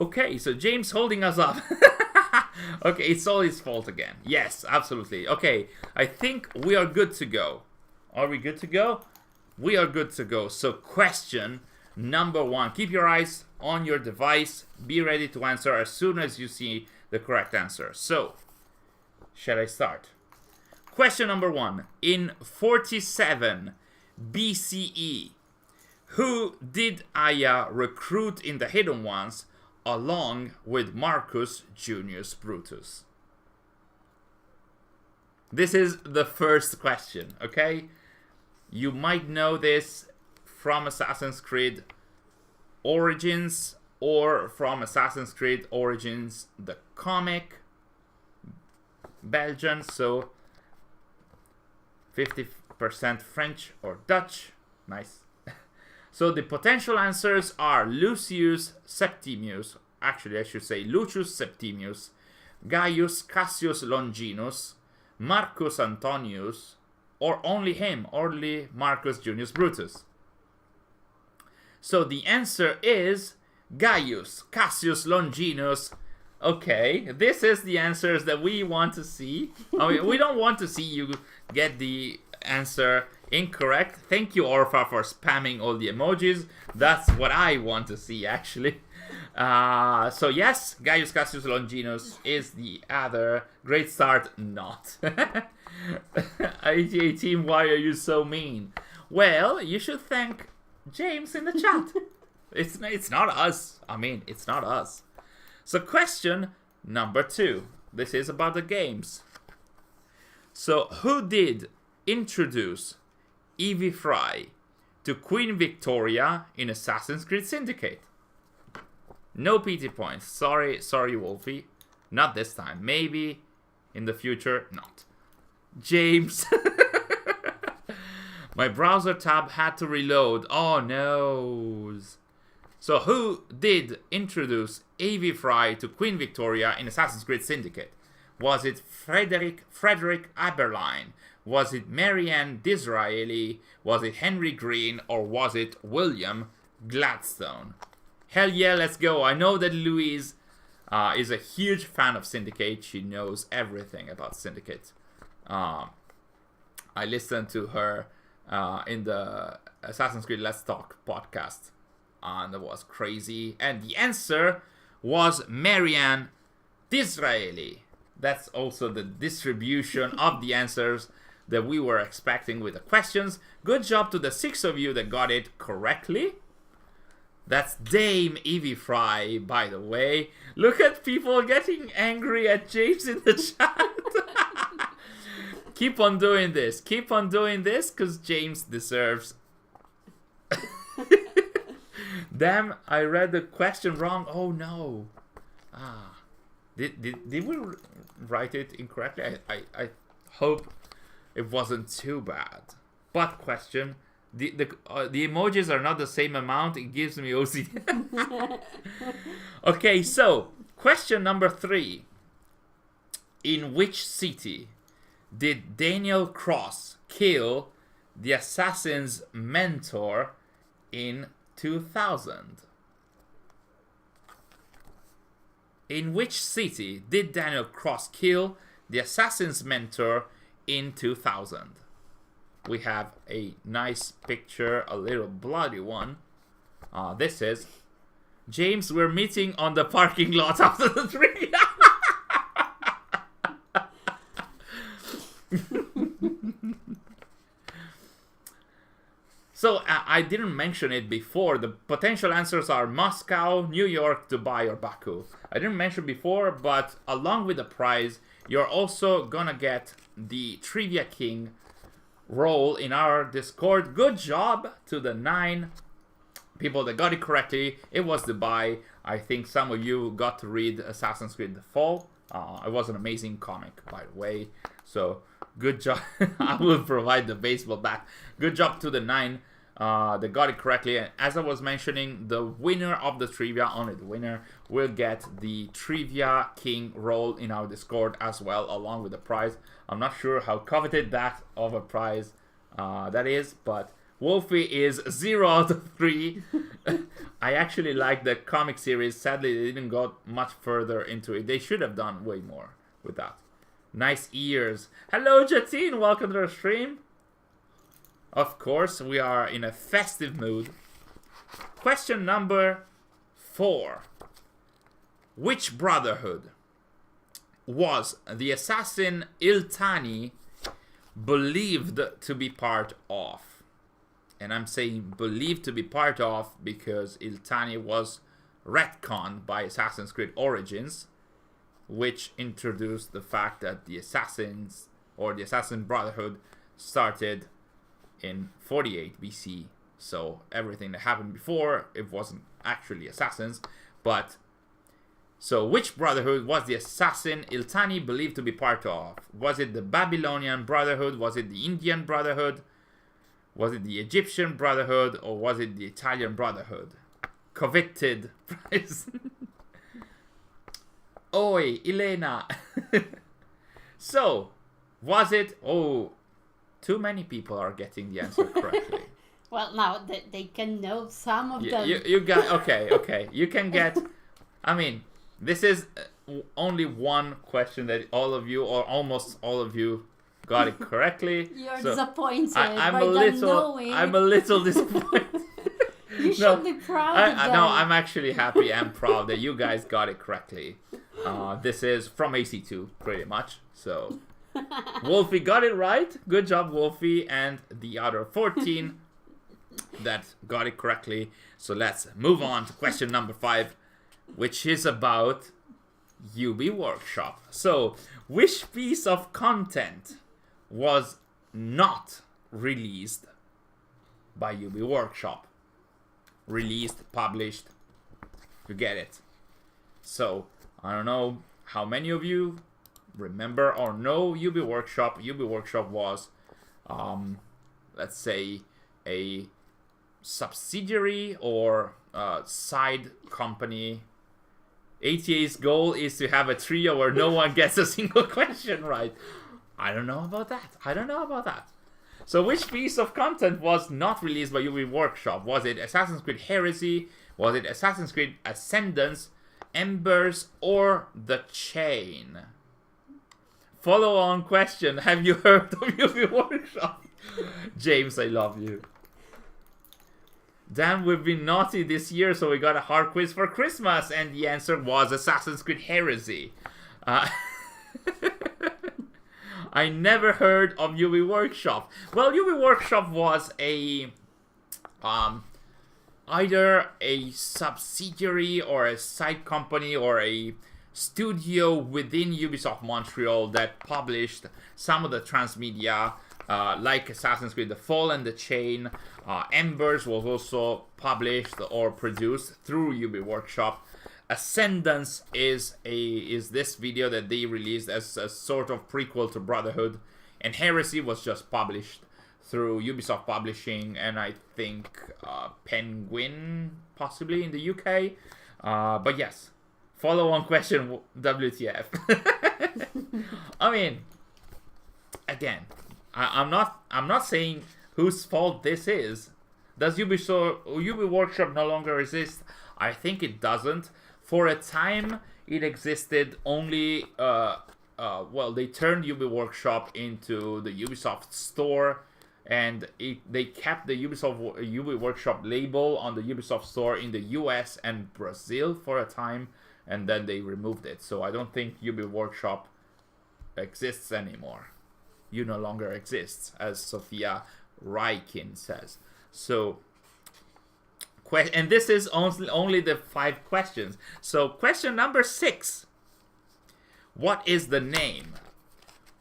Okay, so James holding us up. Okay, it's all his fault again. Yes, absolutely. Okay, I think we are good to go. Are we good to go? We are good to go. So question number 1. Keep your eyes on your device. Be ready to answer as soon as you see the correct answer. So, shall I start? Question number 1. In 47 BCE, who did Aya recruit in the Hidden Ones along with Marcus Junius Brutus? This is the first question, okay? You might know this from Assassin's Creed Origins or from Assassin's Creed Origins the comic Belgian, so 50% French or Dutch. Nice. So the potential answers are Lucius Septimius, actually I should say Lucius Septimius, Gaius Cassius Longinus, Marcus Antonius, or only him, only Marcus Junius Brutus. So the answer is Gaius Cassius Longinus. Okay, this is the answers that we want to see. I mean, we don't want to see you get the answer incorrect. Thank you, Orfa, for spamming all the emojis. That's what I want to see, actually. So yes, Gaius Cassius Longinus is the other. Great start, not. ITA team, why are you so mean? Well, you should thank James in the chat. It's not us. I mean, it's not us. So question number 2. This is about the games. So who did introduce Evie Fry to Queen Victoria in Assassin's Creed Syndicate? No PT points. Sorry, Wolfie. Not this time. Maybe in the future, not. James. My browser tab had to reload. Oh no. So who did introduce A.V. Fry to Queen Victoria in Assassin's Creed Syndicate? Was it Frederick Aberline? Was it Marianne Disraeli? Was it Henry Green? Or was it William Gladstone? Hell yeah, let's go. I know that Louise is a huge fan of Syndicate. She knows everything about Syndicate. I listened to her in the Assassin's Creed Let's Talk podcast. And it was crazy. And the answer was Marianne Disraeli. That's also the distribution of the answers that we were expecting with the questions. Good job to the 6 of you that got it correctly. That's Dame Evie Fry, by the way. Look at people getting angry at James in the chat. Keep on doing this. Keep on doing this, because James deserves... Damn, I read the question wrong. Oh no. Did we write it incorrectly? I hope it wasn't too bad. But question, the emojis are not the same amount. It gives me OCD. Okay, so question number 3. In which city did Daniel Cross kill the assassin's mentor in 2000? In which city did Daniel Cross kill the assassin's mentor in 2000? We have a nice picture, a little bloody one. This is James. We're meeting on the parking lot after the tree. So I didn't mention it before. The potential answers are Moscow, New York, Dubai, or Baku. I didn't mention before, but along with the prize, you're also gonna get the Trivia King role in our Discord. Good job to the 9 people that got it correctly. It was Dubai. I think some of you got to read Assassin's Creed The Fall. It was an amazing comic, by the way. So good job. I will provide the baseball bat. Good job to the 9 that got it correctly. And as I was mentioning, the winner of the trivia, only the winner, will get the Trivia King role in our Discord as well, along with the prize. I'm not sure how coveted that of a prize that is, but Wolfie is 0 out of 3. I actually like the comic series. Sadly, they didn't go much further into it. They should have done way more with that. Nice ears. Hello, Jatine. Welcome to our stream. Of course, we are in a festive mood. Question number 4. Which brotherhood was the assassin Iltani believed to be part of? And I'm saying believed to be part of because Iltani was retconned by Assassin's Creed Origins, which introduced the fact that the assassins, or the Assassin Brotherhood, started in 48 BC. So everything that happened before, it wasn't actually assassins. But, so which brotherhood was the assassin Iltani believed to be part of? Was it the Babylonian Brotherhood? Was it the Indian Brotherhood? Was it the Egyptian Brotherhood? Or was it the Italian Brotherhood? Coveted prize. Oi, Elena. So, was it... Oh, too many people are getting the answer correctly.
Well, now they can know some of them.
You got... Okay. You can get... I mean, this is only one question that all of you, or almost all of you, got it correctly.
You're disappointed.
I'm a little disappointed.
You should be proud of them.
No, I'm actually happy and proud that you guys got it correctly. This is from AC2, pretty much. So, Wolfie got it right. Good job, Wolfie. And the other 14 that got it correctly. So let's move on to question number 5, which is about UB Workshop. So, which piece of content was not released by UB Workshop? Released, published, you get it. So, I don't know how many of you remember or know UB Workshop. UB Workshop was, let's say, a subsidiary or side company. ATA's goal is to have a trio where no one gets a single question right. I don't know about that. So which piece of content was not released by UB Workshop? Was it Assassin's Creed Heresy? Was it Assassin's Creed Ascendance, Embers, or The Chain? Follow-on question. Have you heard of UB Workshop? James, I love you. Damn, we've been naughty this year, so we got a hard quiz for Christmas, and the answer was Assassin's Creed Heresy. I never heard of UB Workshop. Well, UB Workshop was a either a subsidiary or a side company or a studio within Ubisoft Montreal that published some of the transmedia, like Assassin's Creed The Fall and The Chain. Embers was also published or produced through UB Workshop. Ascendance is this video that they released as a sort of prequel to Brotherhood, and Heresy was just published through Ubisoft Publishing and I think Penguin possibly in the UK. But yes, follow-on question, WTF? I mean, again, I'm not saying whose fault this is. Does UB Workshop no longer exist? I think it doesn't. For a time, it existed only. Well, they turned UB Workshop into the Ubisoft Store, and they kept the UB Workshop label on the Ubisoft Store in the US and Brazil for a time, and then they removed it. So I don't think UB Workshop exists anymore. You no longer exists, as Sophia Rykin says. So. And this is only the 5 questions. So question number 6. What is the name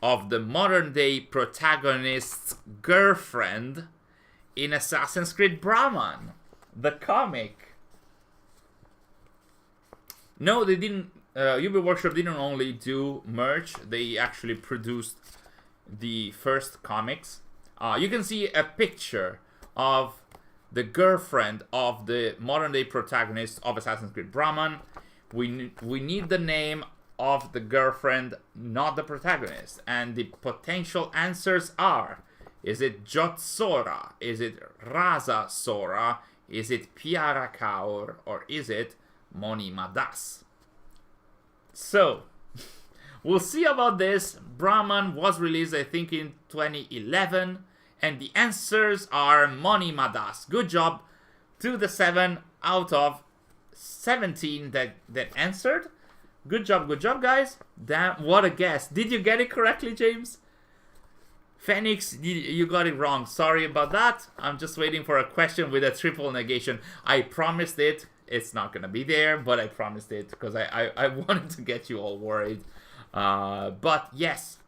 of the modern day protagonist's girlfriend in Assassin's Creed Brahman, the comic? No, they didn't. UB Workshop didn't only do merch. They actually produced the first comics. You can see a picture of the girlfriend of the modern day protagonist of Assassin's Creed Brahman. We need the name of the girlfriend, not the protagonist. And the potential answers are: is it Jot Sora? Is it Raza Sora? Is it Piara Kaur? Or is it Moni Madas? So, we'll see about this. Brahman was released, I think, in 2011. And the answers are Moni Madas. Good job to the 7 out of 17 that answered. Good job, guys. Damn, what a guess. Did you get it correctly, James? Phoenix, you got it wrong. Sorry about that. I'm just waiting for a question with a triple negation. I promised it. It's not going to be there, but I promised it because I wanted to get you all worried. But yes.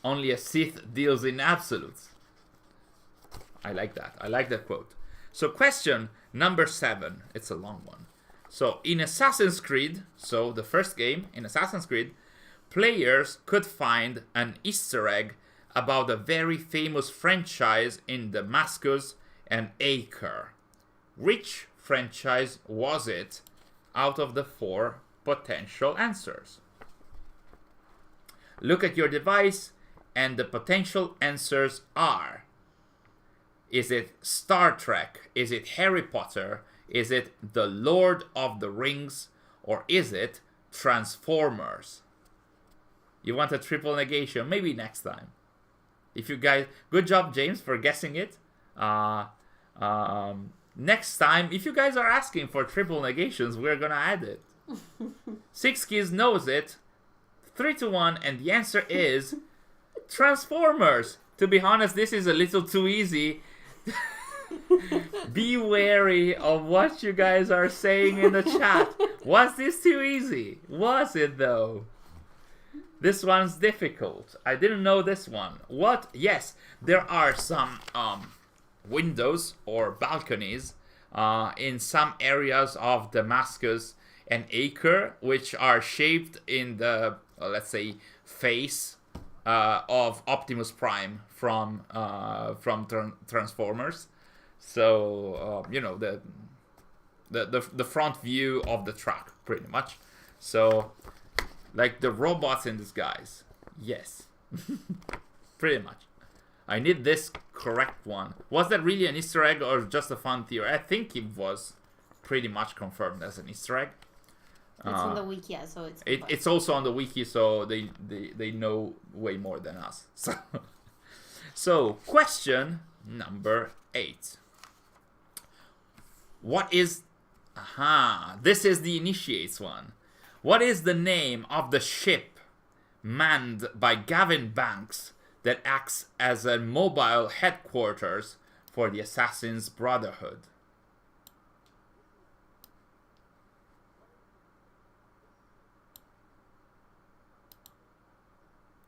Only a Sith deals in absolutes. I like that. I like that quote. So question number 7. It's a long one. So in Assassin's Creed, so the first game in Assassin's Creed, players could find an Easter egg about a very famous franchise in Damascus and Acre. Which franchise was it out of the 4 potential answers? Look at your device. And the potential answers are: is it Star Trek? Is it Harry Potter? Is it The Lord of the Rings? Or is it Transformers? You want a triple negation? Maybe next time. If you guys... Good job, James, for guessing it. Next time, if you guys are asking for triple negations, we're gonna add it. 6 Keys knows it. 3-1, and the answer is... Transformers. To be honest, this is a little too easy. Be wary of what you guys are saying in the chat. Was this too easy? Was it though? This one's difficult. I didn't know this one. What? Yes, there are some windows or balconies in some areas of Damascus and Acre, which are shaped in the, let's say, face of Optimus Prime from Transformers. So you know, the front view of the truck, pretty much. So like the robots in disguise. Yes. Pretty much. I need this correct one. Was that really an Easter egg or just a fun theory? I think it was pretty much confirmed as an Easter egg.
It's on the wiki, yeah, so
it's also on the wiki, so they know way more than us. So question number 8. What is... this is the initiates one. What is the name of the ship manned by Gavin Banks that acts as a mobile headquarters for the Assassin's Brotherhood?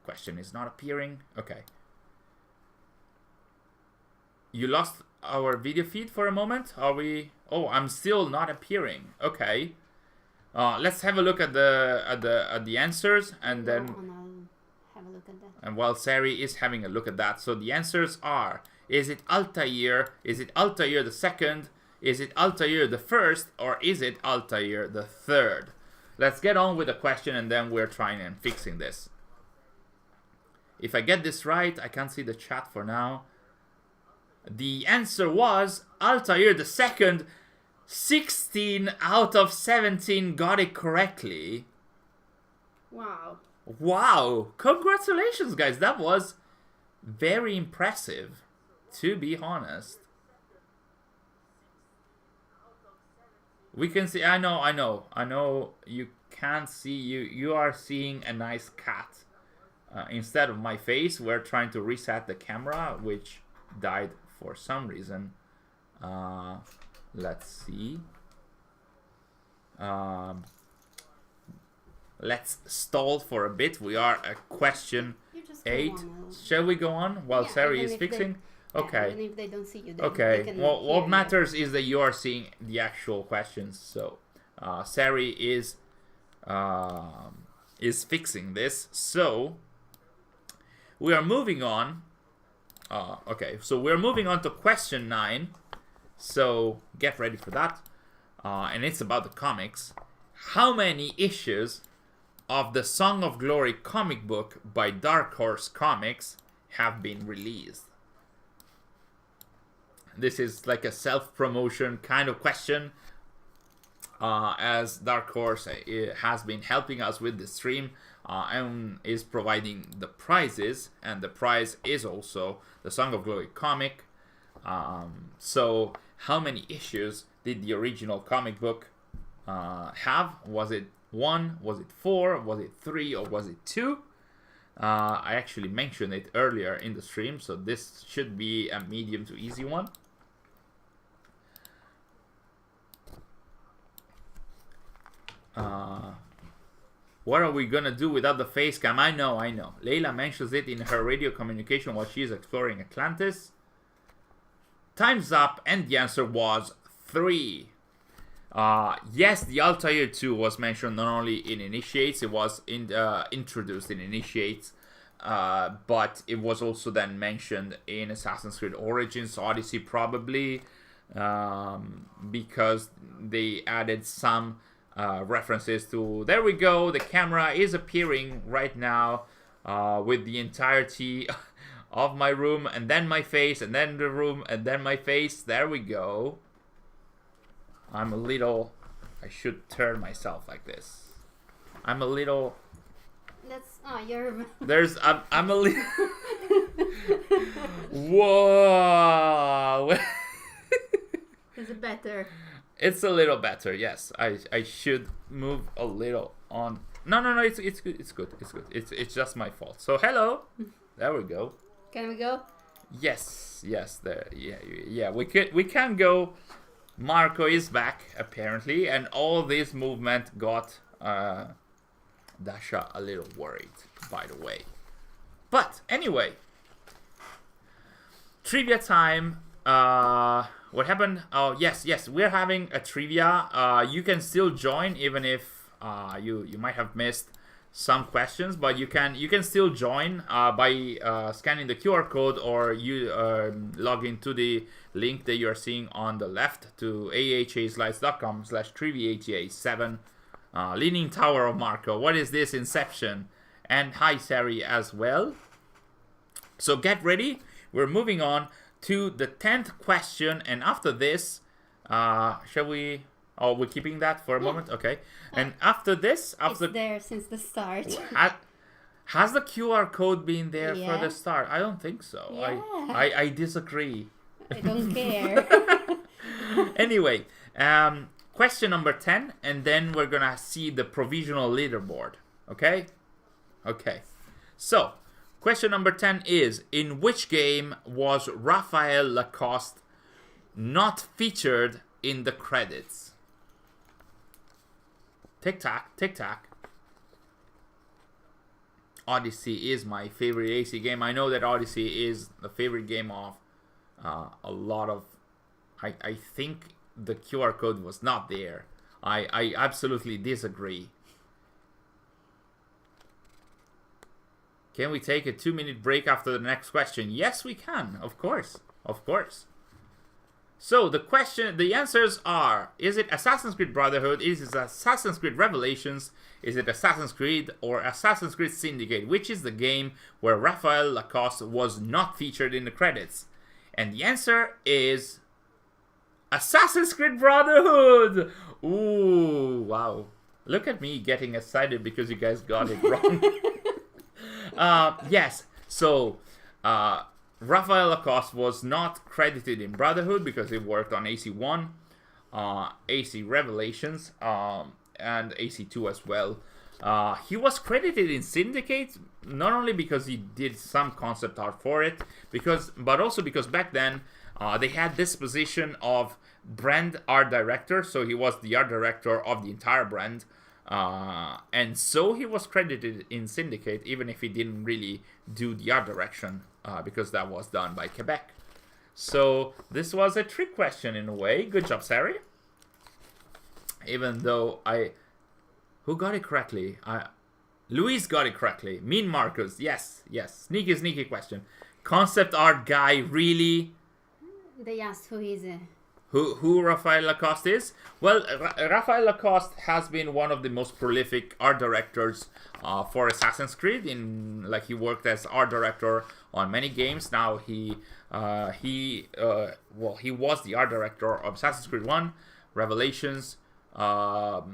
Question is not appearing. Okay. You lost our video feed for a moment? Are we... Oh, I'm still not appearing. Okay. Let's have a look at the answers, and then...
I'll have a look at that.
And while Sari is having a look at that, so the answers are: is it Altair? Is it Altair the second? Is it Altair the first? Or is it Altair the third? Let's get on with the question, and then we're trying and fixing this. If I get this right, I can't see the chat for now. The answer was Altair the second. 16 out of 17 got it correctly.
Wow.
Wow. Congratulations, guys. That was very impressive, to be honest. We can see... I know you can't see... You are seeing a nice cat. Instead of my face, we're trying to reset the camera, which died for some reason. Let's see. Let's stall for a bit. We are at question 8. Shall we go on while Sari is fixing? Okay.
Even if they don't see you,
okay. Well, what matters is that you are seeing the actual questions. So, Sari is fixing this. So, we are moving on. Okay. So we're moving on to question 9. So get ready for that. And it's about the comics. How many issues of the Song of Glory comic book by Dark Horse Comics have been released? This is like a self-promotion kind of question, as Dark Horse has been helping us with the stream and is providing the prizes, and the prize is also the Song of Glory comic. So how many issues did the original comic book have? Was it 1? Was it 4? Was it 3? Or was it 2? I actually mentioned it earlier in the stream, so this should be a medium to easy one. What are we gonna do without the face cam? I know. Layla mentions it in her radio communication while she's exploring Atlantis. Time's up, and the answer was 3. Yes, the Altair 2 was mentioned not only in Initiates, it was introduced in Initiates, but it was also then mentioned in Assassin's Creed Origins Odyssey, probably, because they added some references to... There we go, the camera is appearing right now with the entirety of my room, and then my face, and then the room, and then my face. There we go. I'm a little... I should turn myself like this. I'm a little...
That's... Oh, you're...
There's... I'm a little... Whoa!
Is it better?
It's a little better, yes. I should move a little on... No, it's good, it's good. It's just my fault. So, hello! There we go.
Can we go?
Yes, there, yeah, we can go. Marco is back, apparently, and all this movement got Dasha a little worried, by the way. But, anyway, trivia time. What happened? Oh, yes, we're having a trivia. You can still join, even if you might have missed some questions, but you can still join by scanning the QR code, or you log into the link that you are seeing on the left to ahaslides.com/trivia7. Leaning Tower of Marco. What is this? Inception. And hi, Sari, as well. So get ready. We're moving on to the 10th question, and after this, shall we? Oh, we're keeping that for a moment, okay? And after this,
it's there since the start.
Has the QR code been there for the start? I don't think so.
Yeah.
I disagree.
I don't care.
Anyway, question number 10, and then we're gonna see the provisional leaderboard. Okay? Okay. So, question number 10 is: in which game was Raphael Lacoste not featured in the credits? Tic tac, tic tac. Odyssey is my favorite AC game. I know that Odyssey is the favorite game of a lot of. I think the QR code was not there. I absolutely disagree. Can we take a 2-minute break after the next question? Yes, we can. Of course. Of course. So the answers are: is it Assassin's Creed Brotherhood? Is it Assassin's Creed Revelations? Is it Assassin's Creed or Assassin's Creed Syndicate? Which is the game where Raphael Lacoste was not featured in the credits? And the answer is Assassin's Creed Brotherhood! Ooh, wow. Look at me getting excited because you guys got it wrong. Yes, so Raphael Lacoste was not credited in Brotherhood because he worked on AC1, AC Revelations, and AC2 as well. He was credited in Syndicate not only because he did some concept art for it, but also because back then they had this position of brand art director, so he was the art director of the entire brand. And so he was credited in Syndicate, even if he didn't really do the art direction, because that was done by Quebec. So this was a trick question in a way. Good job, Sari. Even though who got it correctly? Luis got it correctly. Mean Marcus, yes. Sneaky question. Concept art guy, really?
They asked who is it.
Who Raphael Lacoste is? Well, Raphael Lacoste has been one of the most prolific art directors for Assassin's Creed. He worked as art director on many games. Now he was the art director of Assassin's Creed 1, Revelations, Black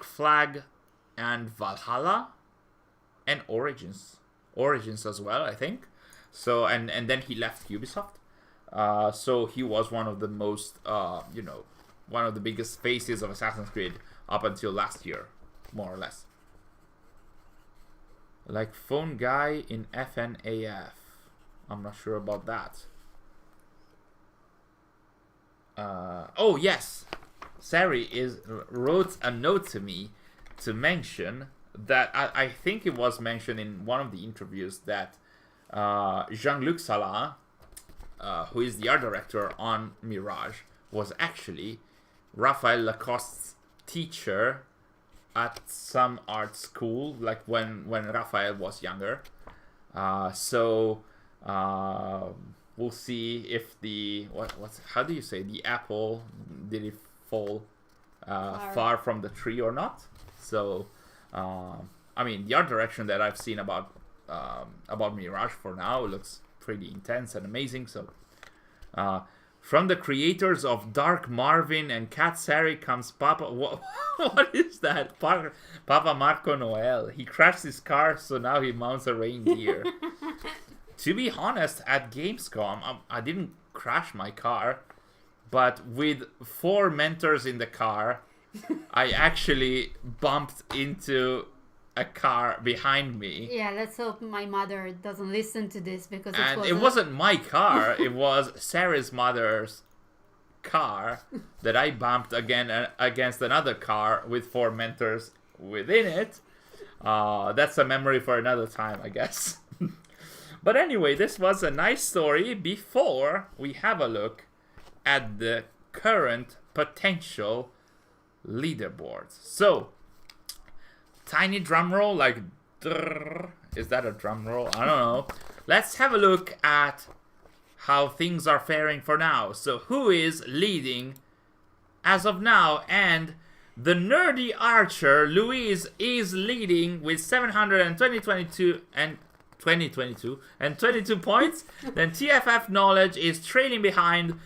Flag, and Valhalla, and Origins as well, I think. So and then he left Ubisoft. So he was one of the most, one of the biggest faces of Assassin's Creed up until last year, more or less. Like phone guy in FNAF. I'm not sure about that. Oh yes, Sari wrote a note to me to mention that I think it was mentioned in one of the interviews that Jean-Luc Salah, who is the art director on Mirage, was actually Raphael Lacoste's teacher at some art school, like when Raphael was younger. So we'll see if the how do you say, the apple, did it fall far from the tree or not? So I mean, the art direction that I've seen about Mirage for now looks pretty intense and amazing. So from the creators of Dark Marvin and Cat Sari comes Papa. What is that? Papa Marco Noel. He crashed his car, so now he mounts a reindeer. To be honest, at Gamescom, I didn't crash my car, but with 4 mentors in the car, I actually bumped into a car behind me.
Yeah, let's hope my mother doesn't listen to this, because
it wasn't my car. It was Sarah's mother's car that I bumped against another car with 4 mentors within it. That's a memory for another time, I guess. But anyway, this was a nice story before we have a look at the current potential leaderboards. So tiny drum roll, like, drrr. Is that a drum roll? I don't know. Let's have a look at how things are faring for now. So who is leading as of now? And the nerdy archer, Louise, is leading with 722 and 22 points. Then TFF Knowledge is trailing behind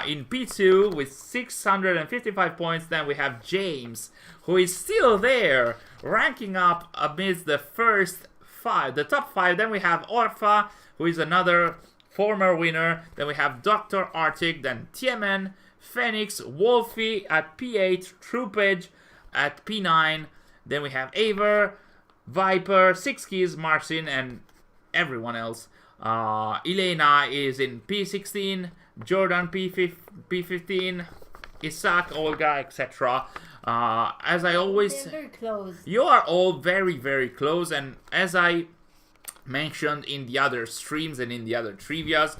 in P2 with 655 points. Then we have James, who is still there, ranking up amidst the first 5, the top 5. Then we have Orpha, who is another former winner. Then we have Dr. Arctic, then TMN, Phoenix, Wolfie at P8, Troopage at P9. Then we have Aver, Viper, Six Keys, Marcin, and everyone else. Elena is in P16, Jordan P15, Isaac, Olga, etc. As I always,
They're very close.
you are all very, very close, and as I mentioned in the other streams and in the other trivias,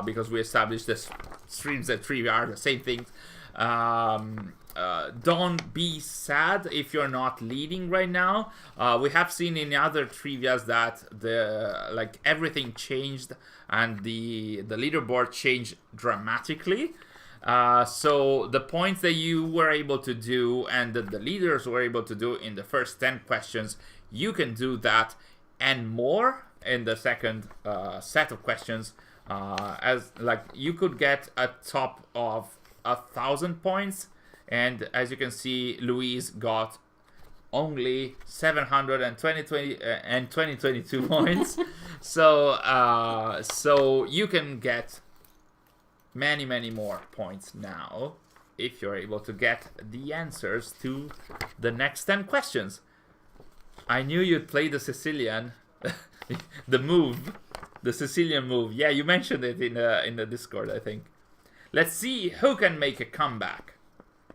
because we established that streams and trivia are the same things. Don't be sad if you're not leading right now. We have seen in other trivias that everything changed and the leaderboard changed dramatically. So the points that you were able to do and that the leaders were able to do in the first 10 questions, you can do that and more in the second set of questions. As like you could get a top of 1,000 points, and as you can see, Louise got only 722 points. So you can get many more points now if you're able to get the answers to the next 10 questions. I knew you'd play the Sicilian, the Sicilian move. Yeah, you mentioned it in the Discord, I think. Let's see who can make a comeback,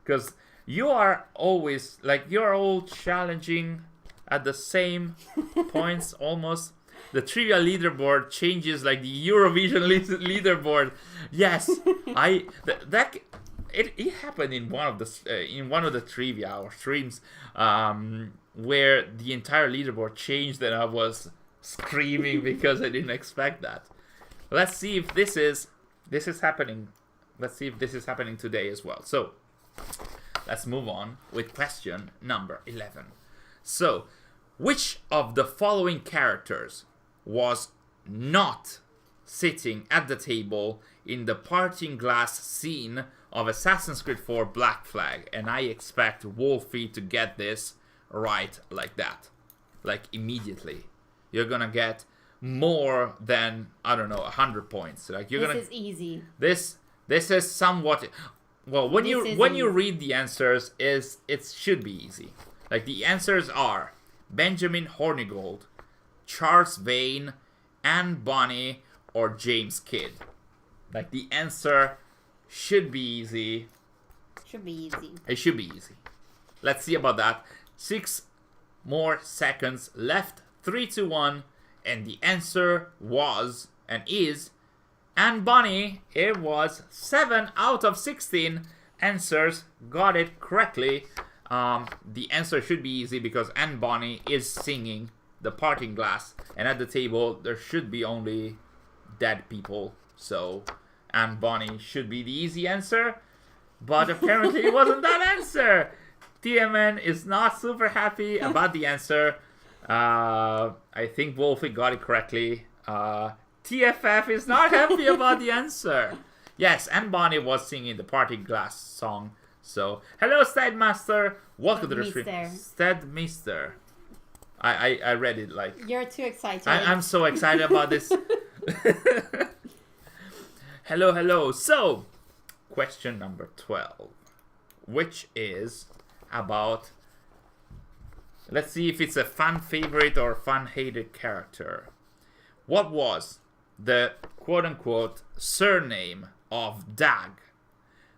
because you are always you're all challenging at the same points almost. The trivia leaderboard changes like the Eurovision leaderboard. Yes, it happened in one of the trivia or streams where the entire leaderboard changed, and I was screaming because I didn't expect that. Let's see if this is happening. Let's see if this is happening today as well. So let's move on with question number 11. So, which of the following characters was not sitting at the table in the parting glass scene of Assassin's Creed 4 Black Flag? And I expect Wolfie to get this right like that. Like immediately. You're gonna get more than, I don't know, 100 points. Like you're
This is easy.
This is somewhat, well, when you read the answers, it should be easy. Like the answers are Benjamin Hornigold, Charles Vane, Anne Bonny, or James Kidd. Like the answer should be easy.
Should be easy.
It should be easy. Let's see about that. 6 more seconds left. 3, 2, 1, and the answer was and is Anne Bonny. It was 7 out of 16 answers got it correctly. The answer should be easy because Anne Bonny is singing the parting glass, and at the table there should be only dead people, so Anne Bonny should be the easy answer, but apparently it wasn't that answer. TMN is not super happy about the answer. I think Wolfie got it correctly. TFF is not happy about the answer. Yes, Anne Bonny was singing the parting glass song. So, hello Stedmaster, welcome to the stream. Stedmaster. I read it like...
You're too excited.
I'm so excited about this. Hello. So, question number 12, which is about... Let's see if it's a fan favorite or fan hated character. What was the quote-unquote surname of Dag,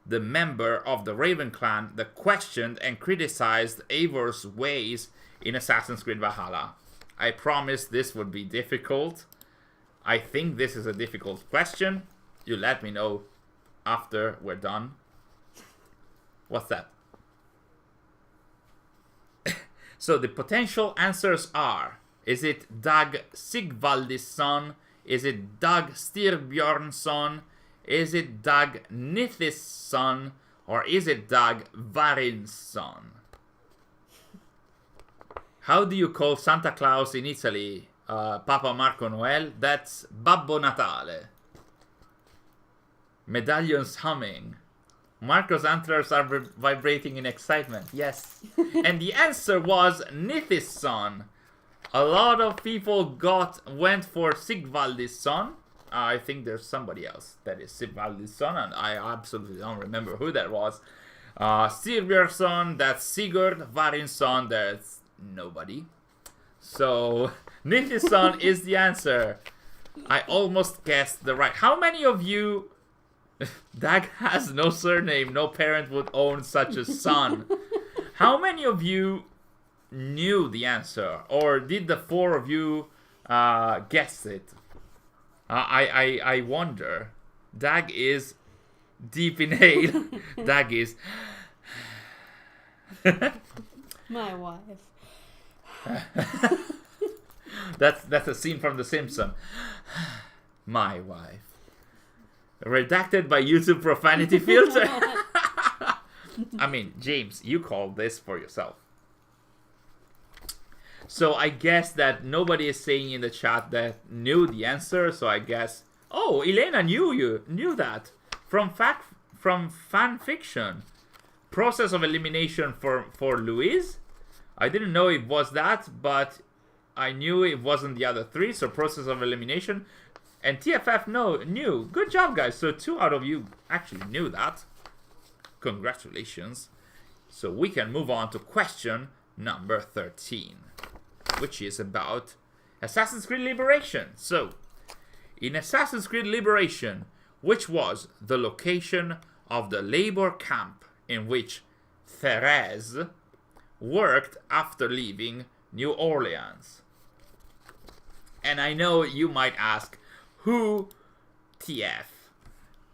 the member of the Raven clan that questioned and criticized Eivor's ways in Assassin's Creed Valhalla? I promised this would be difficult. I think this is a difficult question. You let me know after we're done. What's that? So the potential answers are: is it Dag Sigvaldisson? Is it Dag Styrbjörnsson? Is it Dag Nithisson? Or is it Dag Varinsson? How do you call Santa Claus in Italy? Papa Marco Noel? That's Babbo Natale. Medallions humming. Marco's antlers are vibrating in excitement. Yes. And the answer was Nithisson. A lot of people went for Sigvaldisson. I think there's somebody else that is Sigvaldisson, and I absolutely don't remember who that was. Styrbjörnsson, that's Sigurd. Varinsson, that's nobody. So Nithisson is the answer. I almost guessed the right. How many of you... Dag has no surname. No parent would own such a son. How many of you knew the answer? Or did the four of you guess it? I wonder. Dag is deep inhale. Dag is...
My wife.
That's a scene from The Simpsons. My wife. Redacted by YouTube profanity filter. I mean, James, you called this for yourself. So I guess that nobody is saying in the chat that knew the answer. So I guess, oh, Elena knew that from fan fiction. Process of elimination for Louise. I didn't know it was that, but I knew it wasn't the other three. So process of elimination. And TFF knew. Good job, guys. So 2 out of you actually knew that. Congratulations. So we can move on to question number 13, which is about Assassin's Creed Liberation. So, in Assassin's Creed Liberation, which was the location of the labor camp in which Therese worked after leaving New Orleans? And I know you might ask, who TF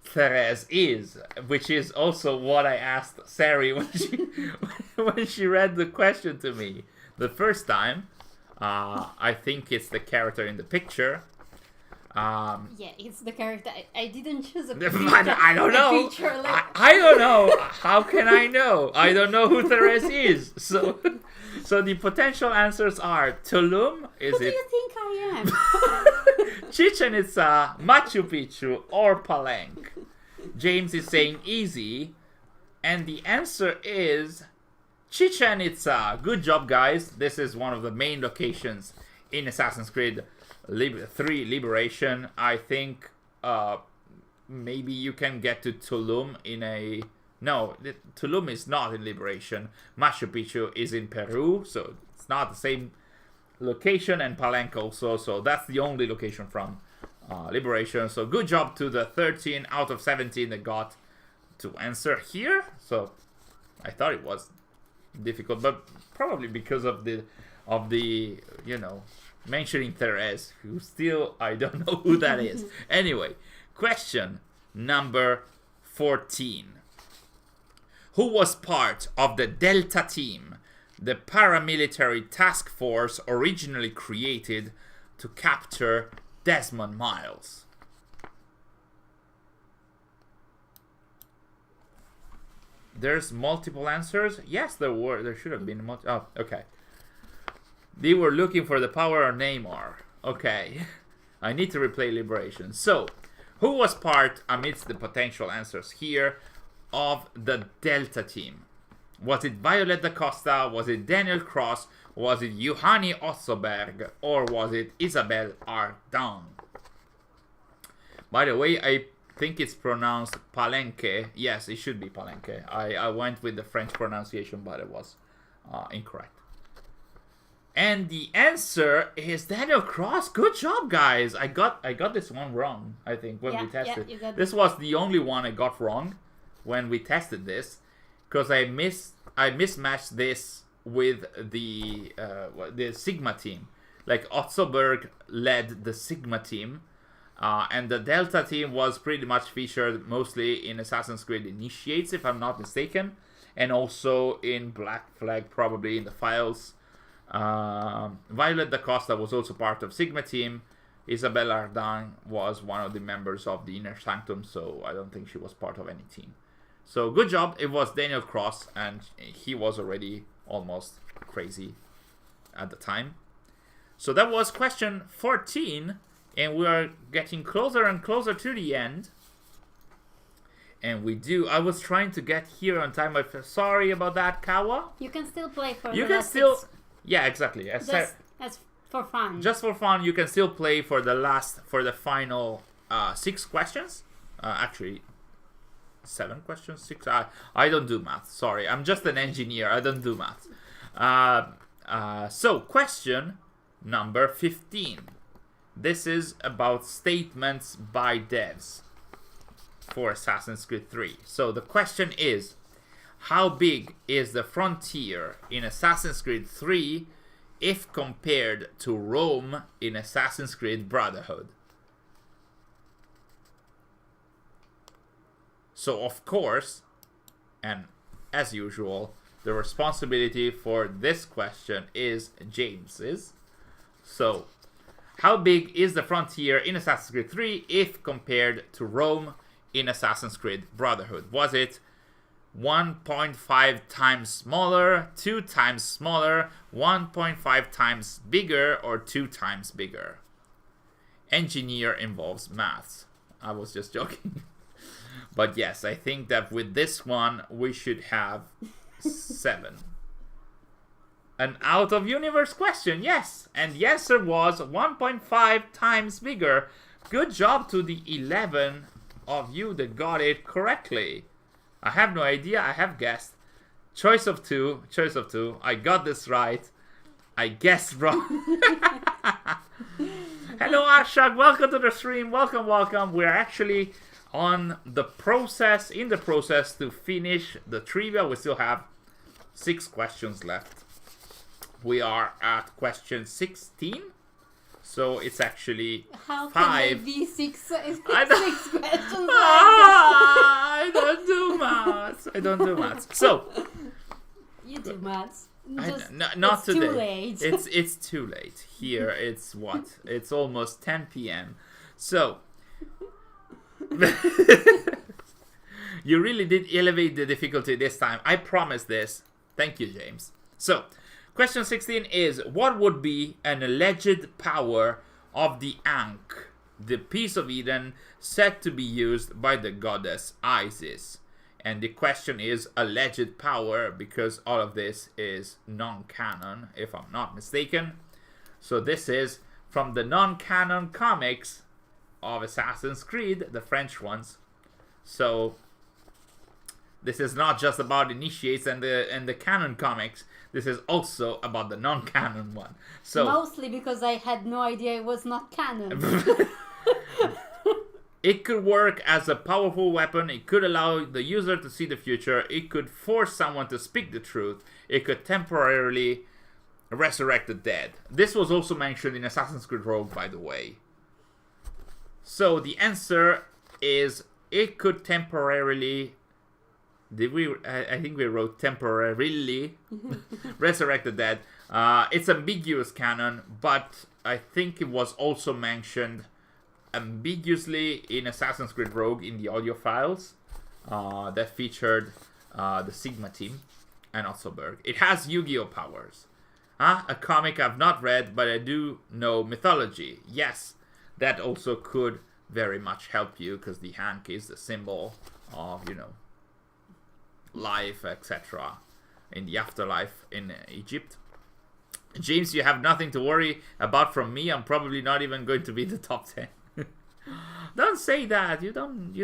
Therese is, which is also what I asked Sari when she read the question to me the first time. I think it's the character in the picture.
Yeah, it's the character. I didn't choose a picture.
I don't know. I don't know. How can I know? I don't know who Therese is. So the potential answers are Tulum.
Who do you think I am?
Chichen Itza, Machu Picchu, or Palenque? James is saying easy, and the answer is Chichen Itza. Good job, guys. This is one of the main locations in Assassin's Creed 3 Liberation. I think maybe you can get to Tulum in a... No, Tulum is not in Liberation. Machu Picchu is in Peru, so it's not the same location, and Palenque also, so that's the only location from Liberation. So good job to the 13 out of 17 that got to answer here. So I thought it was difficult, but probably because of the you know, mentioning Therese, who still I don't know who that is. Anyway, question number 14. Who was part of the Delta Team, the paramilitary task force originally created to capture Desmond Miles? There's multiple answers. Yes, there were. There should have been multiple. Oh, okay. They were looking for the power of Neymar. Okay. I need to replay Liberation. So, who was part, amidst the potential answers here, of the Delta Team? Was it Violet da Costa? Was it Daniel Cross? Was it Juhani Otsoberg? Or was it Isabelle Ardant? By the way, I think it's pronounced Palenque. Yes, it should be Palenque. I went with the French pronunciation, but it was incorrect. And the answer is Daniel Cross. Good job, guys. I got this one wrong, I think, when we tested.
Yeah, you got
this was the only one I got wrong when we tested this, because I mismatched this with the Sigma team. Like Otsoberg led the Sigma team, and the Delta team was pretty much featured mostly in Assassin's Creed Initiates, if I'm not mistaken, and also in Black Flag, probably in the files. Violet da Costa was also part of Sigma team. Isabella Ardan was one of the members of the Inner Sanctum, so I don't think she was part of any team. So good job. It was Daniel Cross, and he was already almost crazy at the time. So that was question 14, and we are getting closer and closer to the end. And I was trying to get here on time. I'm sorry about that, Kawa.
You can still play for
You
the
can
last
still...
six.
Yeah, exactly.
As for fun.
Just for fun, you can still play for the final 6 questions. Actually, 7 questions? 6? I don't do math. Sorry, I'm just an engineer. I don't do math. So, question number 15. This is about statements by devs for Assassin's Creed 3. So, the question is, how big is the frontier in Assassin's Creed 3 if compared to Rome in Assassin's Creed Brotherhood? So, of course, and as usual, the responsibility for this question is James's. So, how big is the frontier in Assassin's Creed 3 if compared to Rome in Assassin's Creed Brotherhood? Was it 1.5 times smaller, 2 times smaller, 1.5 times bigger, or 2 times bigger? Engineer involves maths. I was just joking. But yes, I think that with this one, we should have 7. An out-of-universe question, yes. And the answer was 1.5 times bigger. Good job to the 11 of you that got it correctly. I have no idea, I have guessed. Choice of two. I got this right. I guessed wrong. Hello Arshak, welcome to the stream. Welcome. We're actually in the process to finish the trivia. We still have 6 questions left. We are at question 16. So it's actually
How
5.
can there be 6 questions?
I don't do maths. So
you do maths.
Not today.
Too late.
It's too late. Here it's what? It's almost 10 p.m. So you really did elevate the difficulty this time. I promise this. Thank you, James. So question 16 is, what would be an alleged power of the Ankh, the piece of Eden said to be used by the goddess Isis? And the question is alleged power because all of this is non-canon, if I'm not mistaken. So this is from the non-canon comics of Assassin's Creed, the French ones. So this is not just about initiates and the canon comics. This is also about the non-canon one. So
mostly because I had no idea it was not canon.
It could work as a powerful weapon. It could allow the user to see the future. It could force someone to speak the truth. It could temporarily resurrect the dead. This was also mentioned in Assassin's Creed Rogue, by the way. So the answer is it could temporarily... I think we wrote temporarily resurrect the dead. It's ambiguous canon, but I think it was also mentioned ambiguously in Assassin's Creed Rogue in the audio files that featured the Sigma team and Otzelberg. It has Yu-Gi-Oh powers. A comic I've not read, but I do know mythology. Yes, that also could very much help you because the Ankh is the symbol of, life, etc. in the afterlife in Egypt. James, you have nothing to worry about from me. I'm probably not even going to be in the top 10. Don't say that. You don't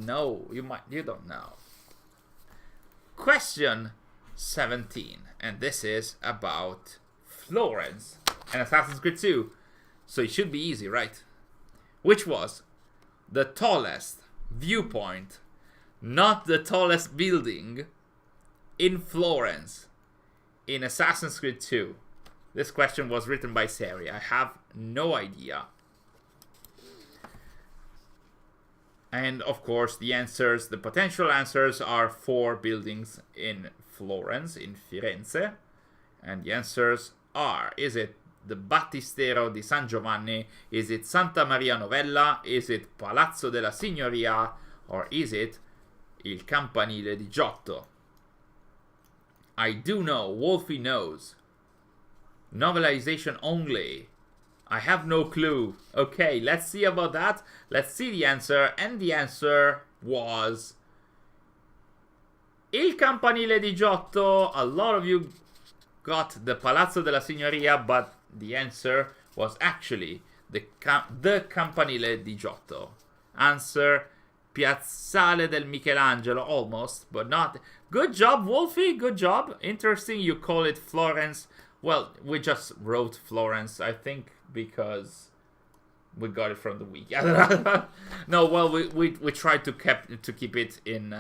know. You don't know. Question 17, and this is about Florence and Assassin's Creed 2. So it should be easy, right? Which was the tallest viewpoint, not the tallest building, in Florence in Assassin's Creed 2? This question was written by Sari. I have no idea. And of course, the potential answers are 4 buildings in Florence, in Firenze. And the answers are. Is it the Battistero di San Giovanni? Is it Santa Maria Novella? Is it Palazzo della Signoria? Or is it Il Campanile di Giotto? I do know. Wolfie knows. Novelization only. I have no clue. Okay, let's see about that. Let's see the answer. And the answer was Il Campanile di Giotto. A lot of you got the Palazzo della Signoria, but the answer was actually the Campanile di Giotto. Answer Piazzale del Michelangelo, almost, but not. Good job, Wolfie, good job. Interesting you call it Florence. Well, we just wrote Florence, I think, because we got it from the wiki. No, well, we tried to keep it in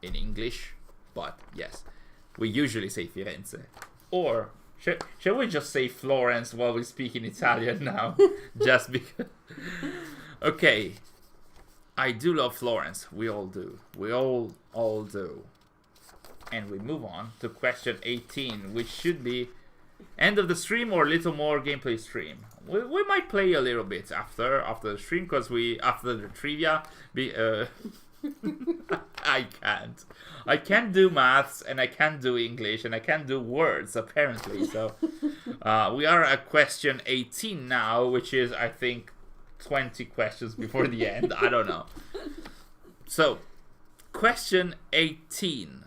English, but yes, we usually say Firenze. Or shall we just say Florence while we speak in Italian now? Just because. Okay, I do love Florence. We all do. We all do. And we move on to question 18, which should be end of the stream or a little more gameplay stream. We might play a little bit after the stream, because after the trivia. I can't do maths, and I can't do English, and I can't do words, apparently. So we are at question 18 now, which is, I think, 20 questions before the end. I don't know. So, question 18.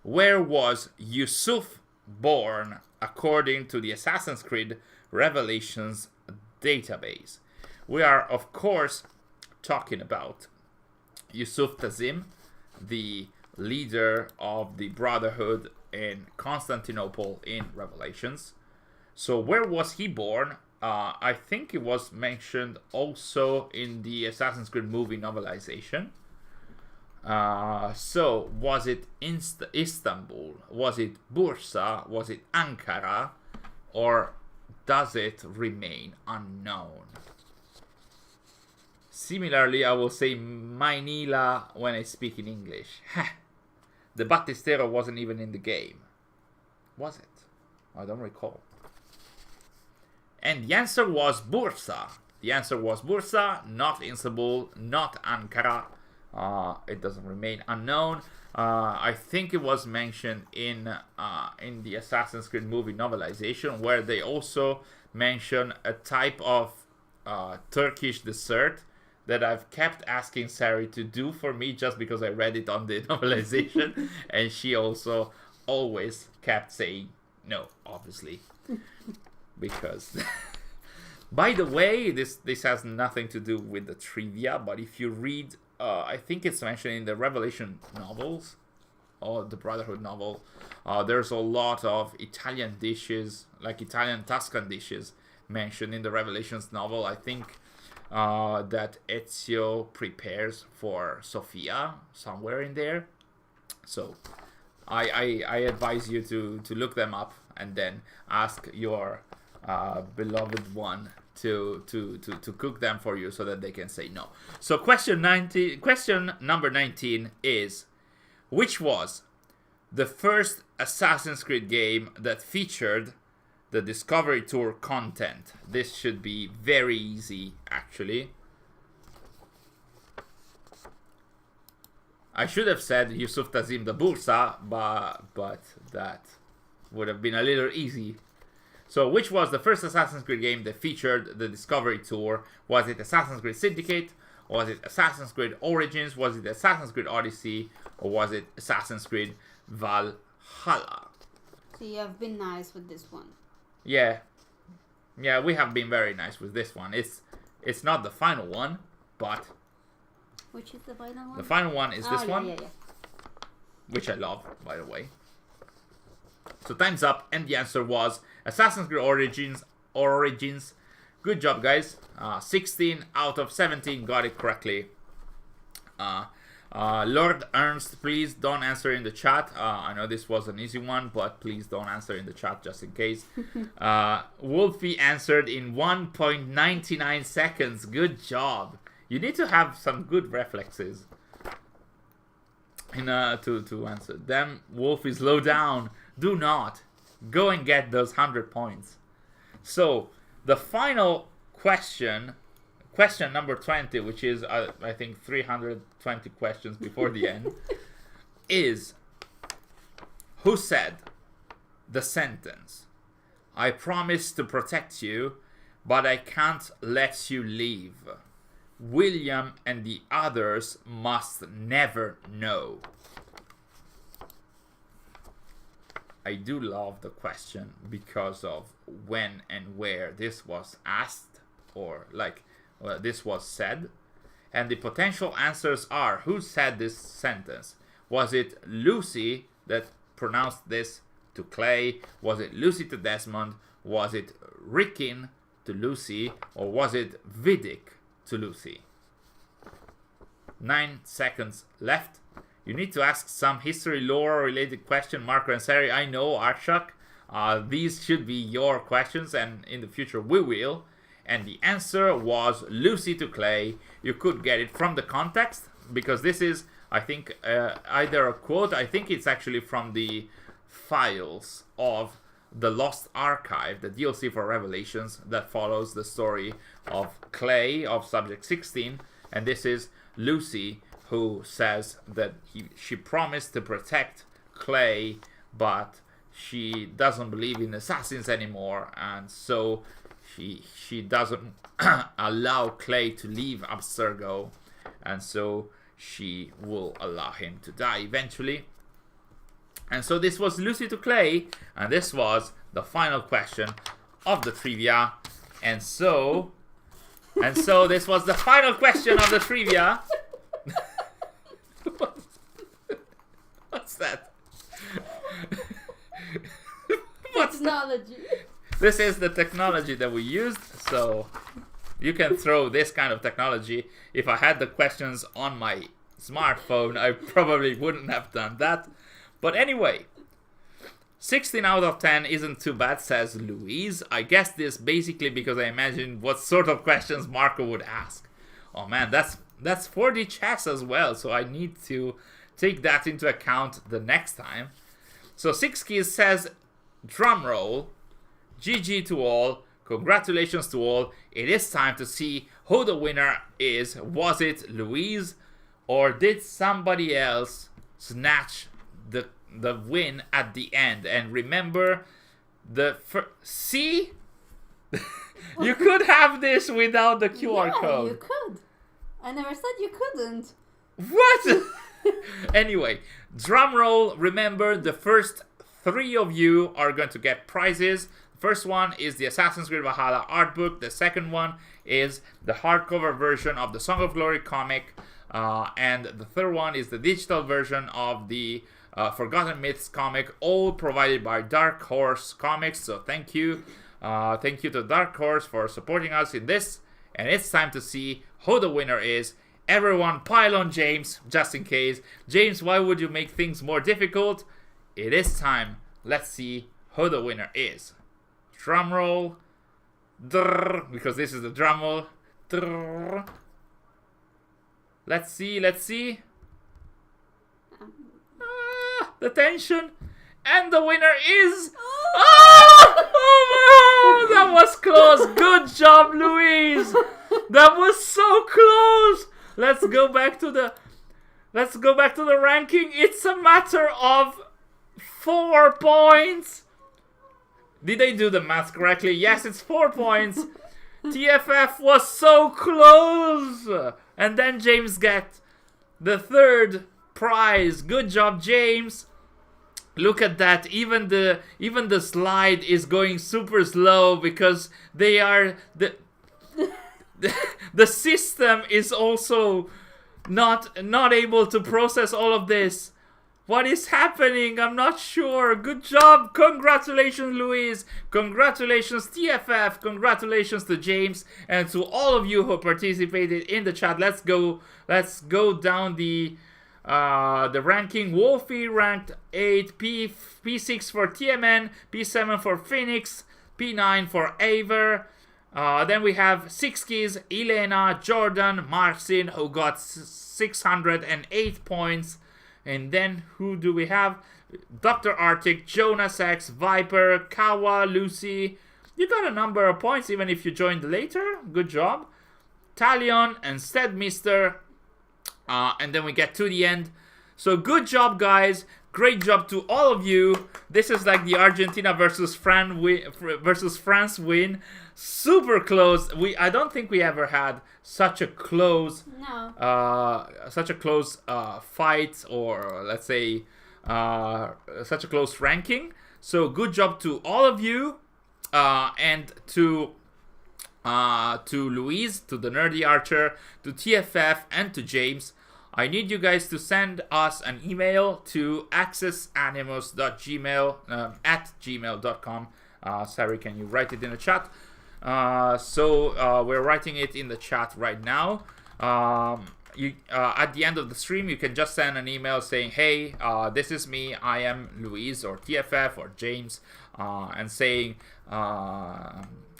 Where was Yusuf born according to the Assassin's Creed Revelations database? We are, of course, talking about Yusuf Tazim, the leader of the Brotherhood in Constantinople in Revelations. So where was he born? I think it was mentioned also in the Assassin's Creed movie novelization. So was it Istanbul? Was it Bursa? Was it Ankara? Or does it remain unknown? Similarly, I will say Mainila when I speak in English. The Battistero wasn't even in the game. Was it? I don't recall. And the answer was Bursa. The answer was Bursa, not Istanbul, not Ankara. It doesn't remain unknown. I think it was mentioned in the Assassin's Creed movie novelization, where they also mention a type of Turkish dessert that I've kept asking Sari to do for me just because I read it on the novelization, and she also always kept saying no, obviously. Because, by the way, this has nothing to do with the trivia, but if you read, I think it's mentioned in the Revelation novels, or the Brotherhood novel, there's a lot of Italian dishes, like Italian Tuscan dishes, mentioned in the Revelations novel. I think that Ezio prepares for Sofia somewhere in there. So I advise you to look them up and then ask your beloved one to cook them for you so that they can say no. So question number 19 is, which was the first Assassin's Creed game that featured the Discovery Tour content? This should be very easy, actually. I should have said Yusuf Tazim the Bursa, but that would have been a little easy. So, which was the first Assassin's Creed game that featured the Discovery Tour? Was it Assassin's Creed Syndicate? Was it Assassin's Creed Origins? Was it Assassin's Creed Odyssey? Or was it Assassin's Creed Valhalla?
So you have been nice with this one.
Yeah, we have been very nice with this one. It's not the final one, but
which is the final one?
The final one is this one,
yeah.
which I love, by the way. So time's up, and the answer was Assassin's Creed Origins. Good job, guys. 16 out of 17 got it correctly. Lord Ernst, please don't answer in the chat. I know this was an easy one, but please don't answer in the chat just in case. Wolfie answered in 1.99 seconds. Good job. You need to have some good reflexes to answer. Them Wolfie, slow down. Do not. Go and get those 100 points. So the final question number 20, which is I think 320 questions before the end, is who said the sentence, "I promise to protect you, but I can't let you leave. William and the others must never know"? I do love the question because of when and where this was asked, or this was said. And the potential answers are: who said this sentence? Was it Lucy that pronounced this to Clay? Was it Lucy to Desmond? Was it Rickin to Lucy? Or was it Vidic to Lucy? 9 seconds left. You need to ask some history, lore related question, Marco and Sari. I know, Arshak. These should be your questions, and in the future we will. And the answer was Lucy to Clay. You could get it from the context, because this is, I think, either a quote. I think it's actually from the files of the Lost Archive, the DLC for Revelations that follows the story of Clay, of Subject 16. And this is Lucy, who says that she promised to protect Clay, but she doesn't believe in assassins anymore, and so she doesn't allow Clay to leave Abstergo, and so she will allow him to die eventually. And so this was Lucy to Clay, and this was the final question of the trivia. And so this was the final question of the trivia. What's that?
Technology.
This is the technology that we used, so you can throw this kind of technology. If I had the questions on my smartphone, I probably wouldn't have done that. But anyway, 16 out of 10 isn't too bad, says Louise. I guess this basically because I imagined what sort of questions Marco would ask. Oh man, that's 4D chess as well, so I need to take that into account the next time. So 6 Keys says, drum roll, GG to all, congratulations to all. It is time to see who the winner is. Was it Louise, or did somebody else snatch the win at the end? And remember, see? You could have this without the QR code.
You could. I never said you couldn't.
What? Anyway, drum roll. Remember, the first 3 of you are going to get prizes. The first one is the Assassin's Creed Valhalla art book. The second one is the hardcover version of the Song of Glory comic. And the third one is the digital version of the Forgotten Myths comic, all provided by Dark Horse Comics. So thank you. Thank you to Dark Horse for supporting us in this. And it's time to see who the winner is. Everyone pile on James, just in case. James, why would you make things more difficult? It is time. Let's see who the winner is. Drum roll. Drrr, because this is the drum roll. Drrr. Let's see. The tension. And the winner is... Oh, that was close. Good job, Louise. That was so close. Let's go back to the ranking. It's a matter of 4 points. Did I do the math correctly? Yes, it's 4 points. TFF was so close. And then James gets the 3rd prize. Good job, James. Look at that. Even the slide is going super slow because they are the system is also not able to process all of this. What is happening? I'm not sure. Good job. Congratulations, Louise. Congratulations, TFF. Congratulations to James and to all of you who participated in the chat. Let's go down the ranking. Wolfie ranked 8, P6 for TMN, P7 for Phoenix, P9 for Aver. Then we have 6 Keys, Elena, Jordan, Marcin, who got 608 points. And then who do we have? Dr. Arctic, Jonas X, Viper, Kawa, Lucy. You got a number of points even if you joined later. Good job. Talion and Steadmister. And then we get to the end. So good job, guys. Great job to all of you. This is like the Argentina versus France win. Super close. I don't think we ever had such a close fight, or let's say such a close ranking. So good job to all of you, and to Louise, to the Nerdy Archer, to TFF, and to James. I need you guys to send us an email to accessanimus.gmail@gmail.com. Sari, can you write it in the chat? So we're writing it in the chat right now. At the end of the stream, you can just send an email saying, hey, this is me, I am Louise, or TFF, or James, and saying,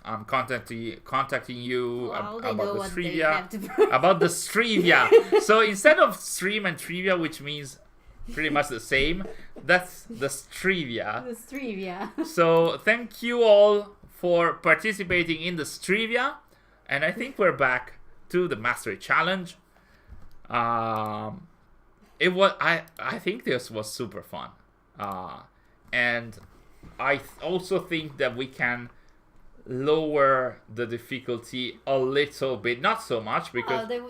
I'm contacting you about the trivia. About the trivia. So instead of stream and trivia, which means pretty much the same, that's the trivia.
The trivia.
So thank you all for participating in the trivia, and I think we're back to the Mastery Challenge. It was I think this was super fun, and I also think that we can lower the difficulty a little bit, not so much, because
they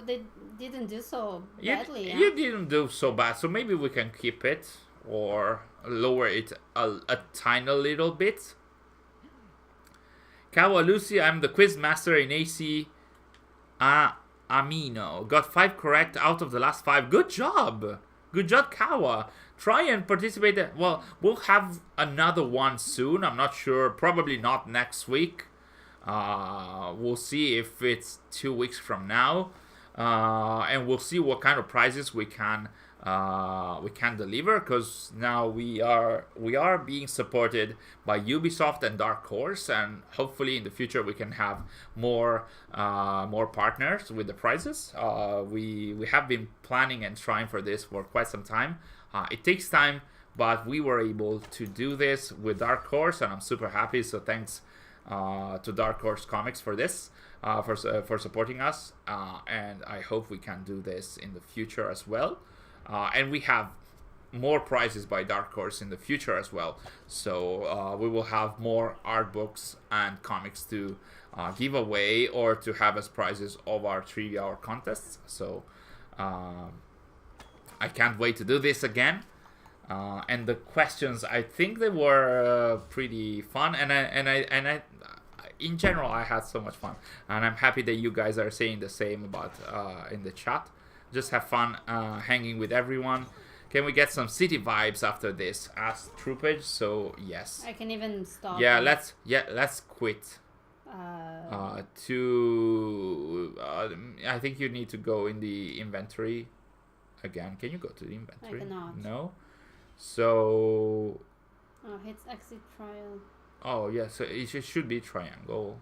didn't do so badly.
You didn't do so bad, so maybe we can keep it or lower it a tiny little bit. Kawa Lucy, I'm the quiz master in AC Amino. Got 5 correct out of the last 5. Good job, Kawa. Try and participate. Well, we'll have another one soon. I'm not sure. Probably not next week. We'll see if it's 2 weeks from now, and we'll see what kind of prizes we can deliver, because now we are being supported by Ubisoft and Dark Horse, and hopefully in the future we can have more partners with the prizes. We have been planning and trying for this for quite some time. It takes time, but we were able to do this with Dark Horse, and I'm super happy. So thanks to Dark Horse Comics for this, for supporting us, and I hope we can do this in the future as well. And we have more prizes by Dark Horse in the future as well. So we will have more art books and comics to give away, or to have as prizes of our trivia or contests. So I can't wait to do this again. And the questions, I think they were pretty fun, and I in general I had so much fun, and I'm happy that you guys are saying the same about in the chat. Just have fun hanging with everyone. Can we get some city vibes after this? Asked Troopage. So yes.
I can even stop.
Yeah, let's quit. I think you need to go in the inventory again. Can you go to the inventory?
I cannot.
No. So.
Oh, hit exit trial.
Oh yeah, so it should be triangle.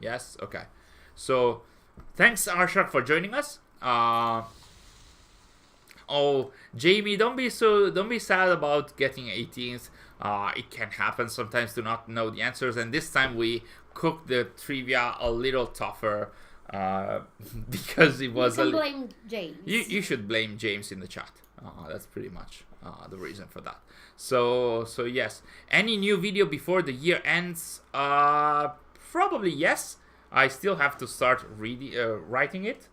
Yes. Okay. So, thanks Arshak for joining us. Oh, Jamie, don't be sad about getting 18th. It can happen sometimes to not know the answers, and this time we cooked the trivia a little tougher because it was.
You can blame James.
You should blame James in the chat. That's pretty much the reason for that. So yes. Any new video before the year ends? Probably yes. I still have to start writing it.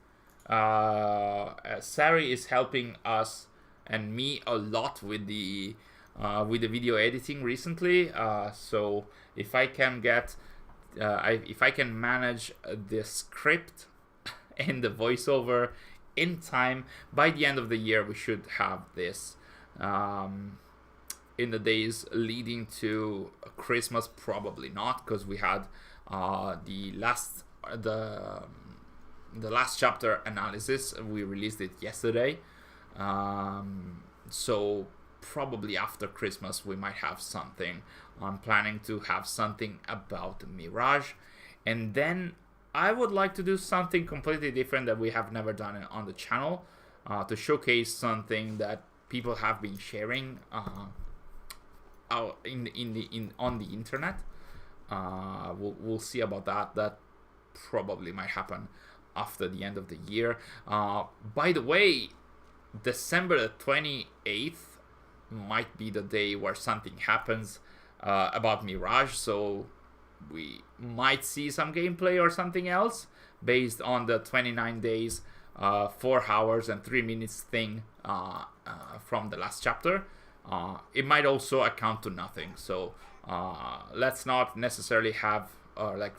Sari is helping us and me a lot with the video editing recently. So if I can get, if I can manage the script and the voiceover in time, by the end of the year we should have this. In the days leading to Christmas, probably not, because we had the last chapter analysis. We released it yesterday, so probably after Christmas we might have something. I'm planning to have something about Mirage, and then I would like to do something completely different that we have never done on the channel, to showcase something that people have been sharing out on the internet. We'll see about that. That probably might happen after the end of the year. By the way, December the 28th might be the day where something happens about Mirage, so we might see some gameplay or something else based on the 29 days, 4 hours and 3 minutes thing from the last chapter. It might also account to nothing, so let's not necessarily have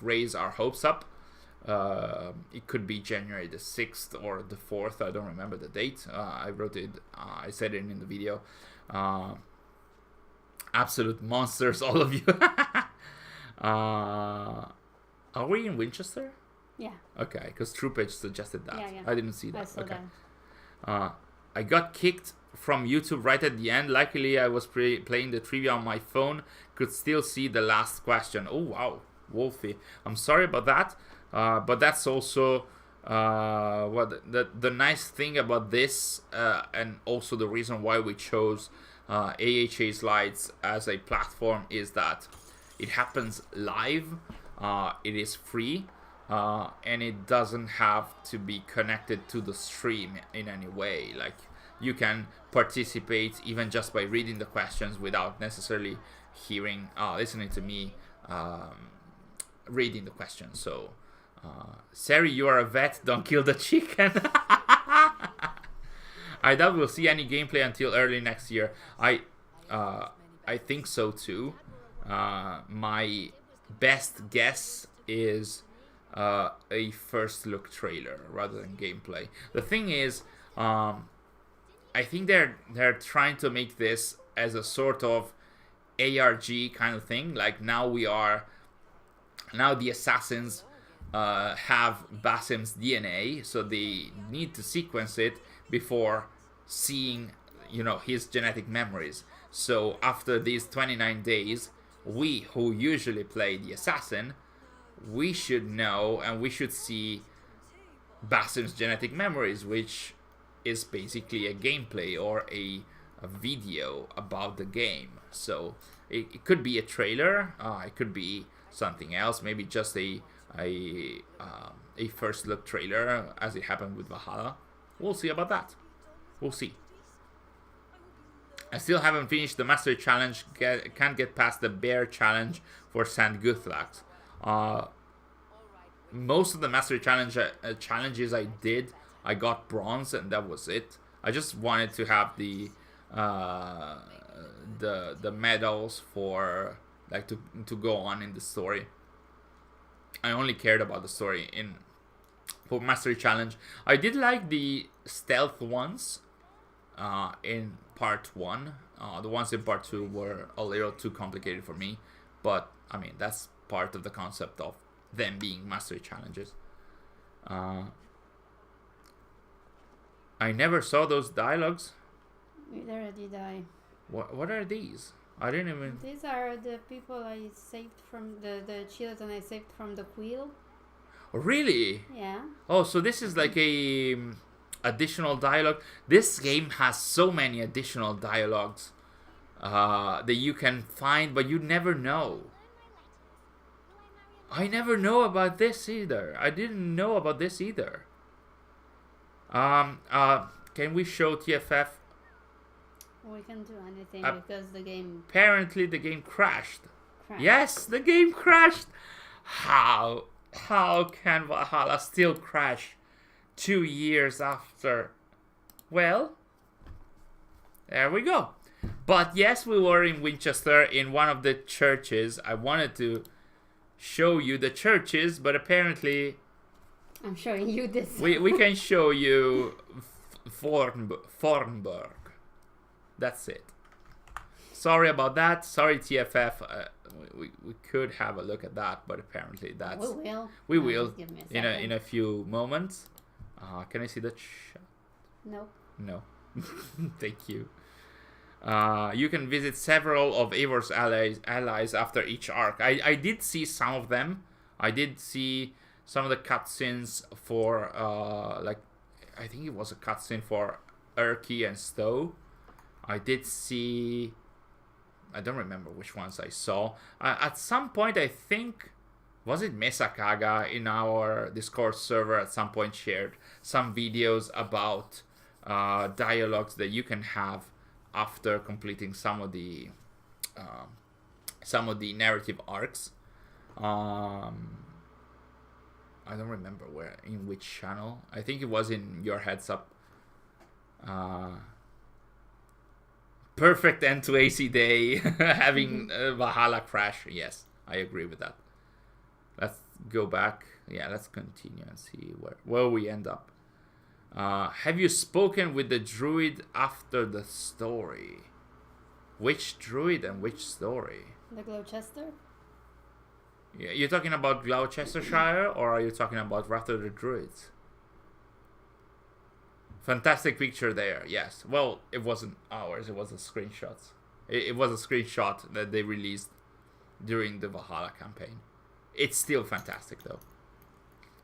raise our hopes up. It could be January the 6th or the 4th. I don't remember the date. I wrote it. I said it in the video. Absolute monsters, all of you. Are we in Winchester?
Yeah.
Okay, because TruePage suggested that.
Yeah.
I didn't see that.
I saw
okay.
that.
I got kicked from YouTube right at the end. Luckily, I was playing the trivia on my phone. Could still see the last question. Oh, wow. Wolfie. I'm sorry about that. But that's also what the nice thing about this, and also the reason why we chose AHA Slides as a platform is that it happens live, it is free, and it doesn't have to be connected to the stream in any way. Like, you can participate even just by reading the questions without necessarily listening to me reading the questions. So Sari, you are a vet, don't kill the chicken. I doubt we'll see any gameplay until early next year. I think so too. My best guess is a first look trailer rather than gameplay. The thing is, I think they're trying to make this as a sort of ARG kind of thing. Like, now the assassins have Basim's DNA, so they need to sequence it before seeing, his genetic memories. So after these 29 days, we who usually play the assassin, we should know and we should see Basim's genetic memories, which is basically a gameplay or a video about the game. So it could be a trailer, it could be something else, maybe just a first look trailer, as it happened with Valhalla. We'll see about that. We'll see. I still haven't finished the Mastery Challenge. Can't get past the Bear Challenge for St. Guthlax. Most of the Mastery Challenge challenges I did, I got bronze, and that was it. I just wanted to have the medals for to go on in the story. I only cared about the story for Mastery Challenge. I did like the stealth ones in part 1. The ones in part 2 were a little too complicated for me, but I mean, that's part of the concept of them being Mastery Challenges. I never saw those dialogues.
Neither did I.
What are these? I didn't even...
These are the people I saved from the children I saved from the wheel.
Really?
Yeah.
Oh, so this is like a additional dialogue. This game has so many additional dialogues that you can find, but you never know. I never know about this either. I didn't know about this either. Can we show TFF?
We can do anything because the game...
Apparently the game crashed. Yes, the game crashed. How can Valhalla still crash 2 years after? Well, there we go. But yes, we were in Winchester in one of the churches. I wanted to show you the churches, but apparently...
I'm showing you this.
we can show you Thornburg. That's it. Sorry about that. Sorry, TFF. We could have a look at that, but apparently that's... We will in a few moments. Can I see the shot? No. Thank you. You can visit several of Eivor's allies after each arc. I did see some of them. I did see some of the cutscenes for I think it was a cutscene for Erky and Stowe. I did see. I don't remember which ones I saw. At some point, I think, was it Mesakaga in our Discord server at some point shared some videos about dialogues that you can have after completing some of the narrative arcs. I don't remember in which channel. I think it was in your heads up. Perfect end to AC Day, having Valhalla crash. Yes, I agree with that. Let's go back. Yeah, let's continue and see where we end up. Have you spoken with the druid after the story? Which druid and which story?
The Gloucester?
Yeah, you're talking about Gloucestershire, or are you talking about Wrath of the Druids? Fantastic picture there, yes. Well, it wasn't ours, it was a screenshot. It was a screenshot that they released during the Valhalla campaign. It's still fantastic, though.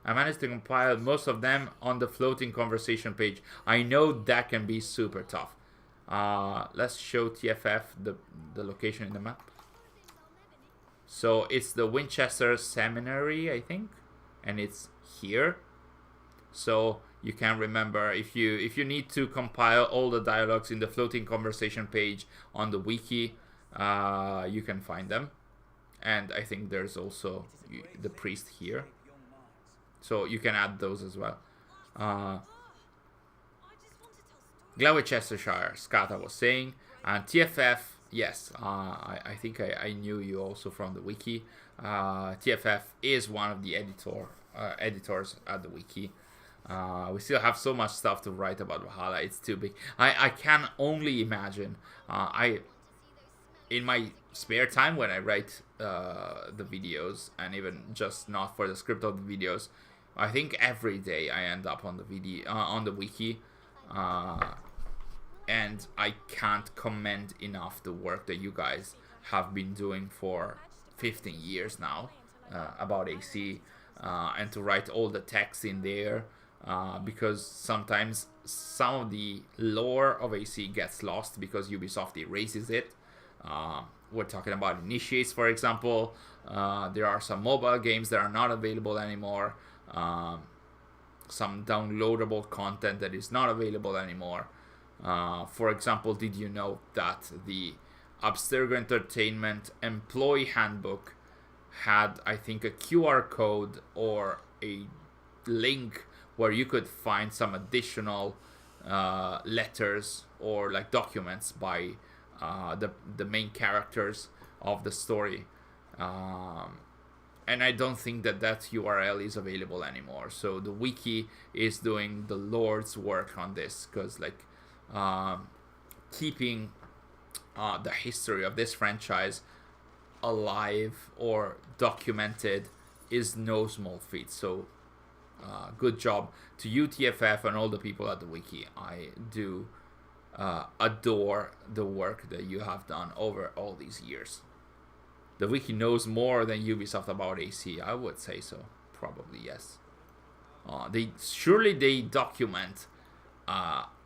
I managed to compile most of them on the floating conversation page. I know that can be super tough. Let's show TFF the location in the map. So it's the Winchester Seminary, I think, and it's here. So you can remember if you need to compile all the dialogues in the floating conversation page on the wiki, you can find them. And I think there's also the priest here, so you can add those as well. Gloucestershire, Skata was saying, and TFF. Yes, I think I knew you also from the wiki. TFF is one of the editors at the wiki. We still have so much stuff to write about Valhalla. It's too big. I can only imagine. In my spare time when I write the videos, and even just not for the script of the videos, I think every day I end up on the wiki. And I can't commend enough the work that you guys have been doing for 15 years now about AC, and to write all the text in there, because sometimes some of the lore of AC gets lost because Ubisoft erases it. We're talking about Initiates, for example. There are some mobile games that are not available anymore. Some downloadable content that is not available anymore. For example, did you know that the Abstergo Entertainment employee handbook had, I think, a QR code or a link where you could find some additional letters or like documents by the main characters of the story, and I don't think that URL is available anymore. So the wiki is doing the Lord's work on this, because like keeping the history of this franchise alive or documented is no small feat. So good job to UTFF and all the people at the wiki. I do adore the work that you have done over all these years. The wiki knows more than Ubisoft about AC. I would say so. Probably yes. They document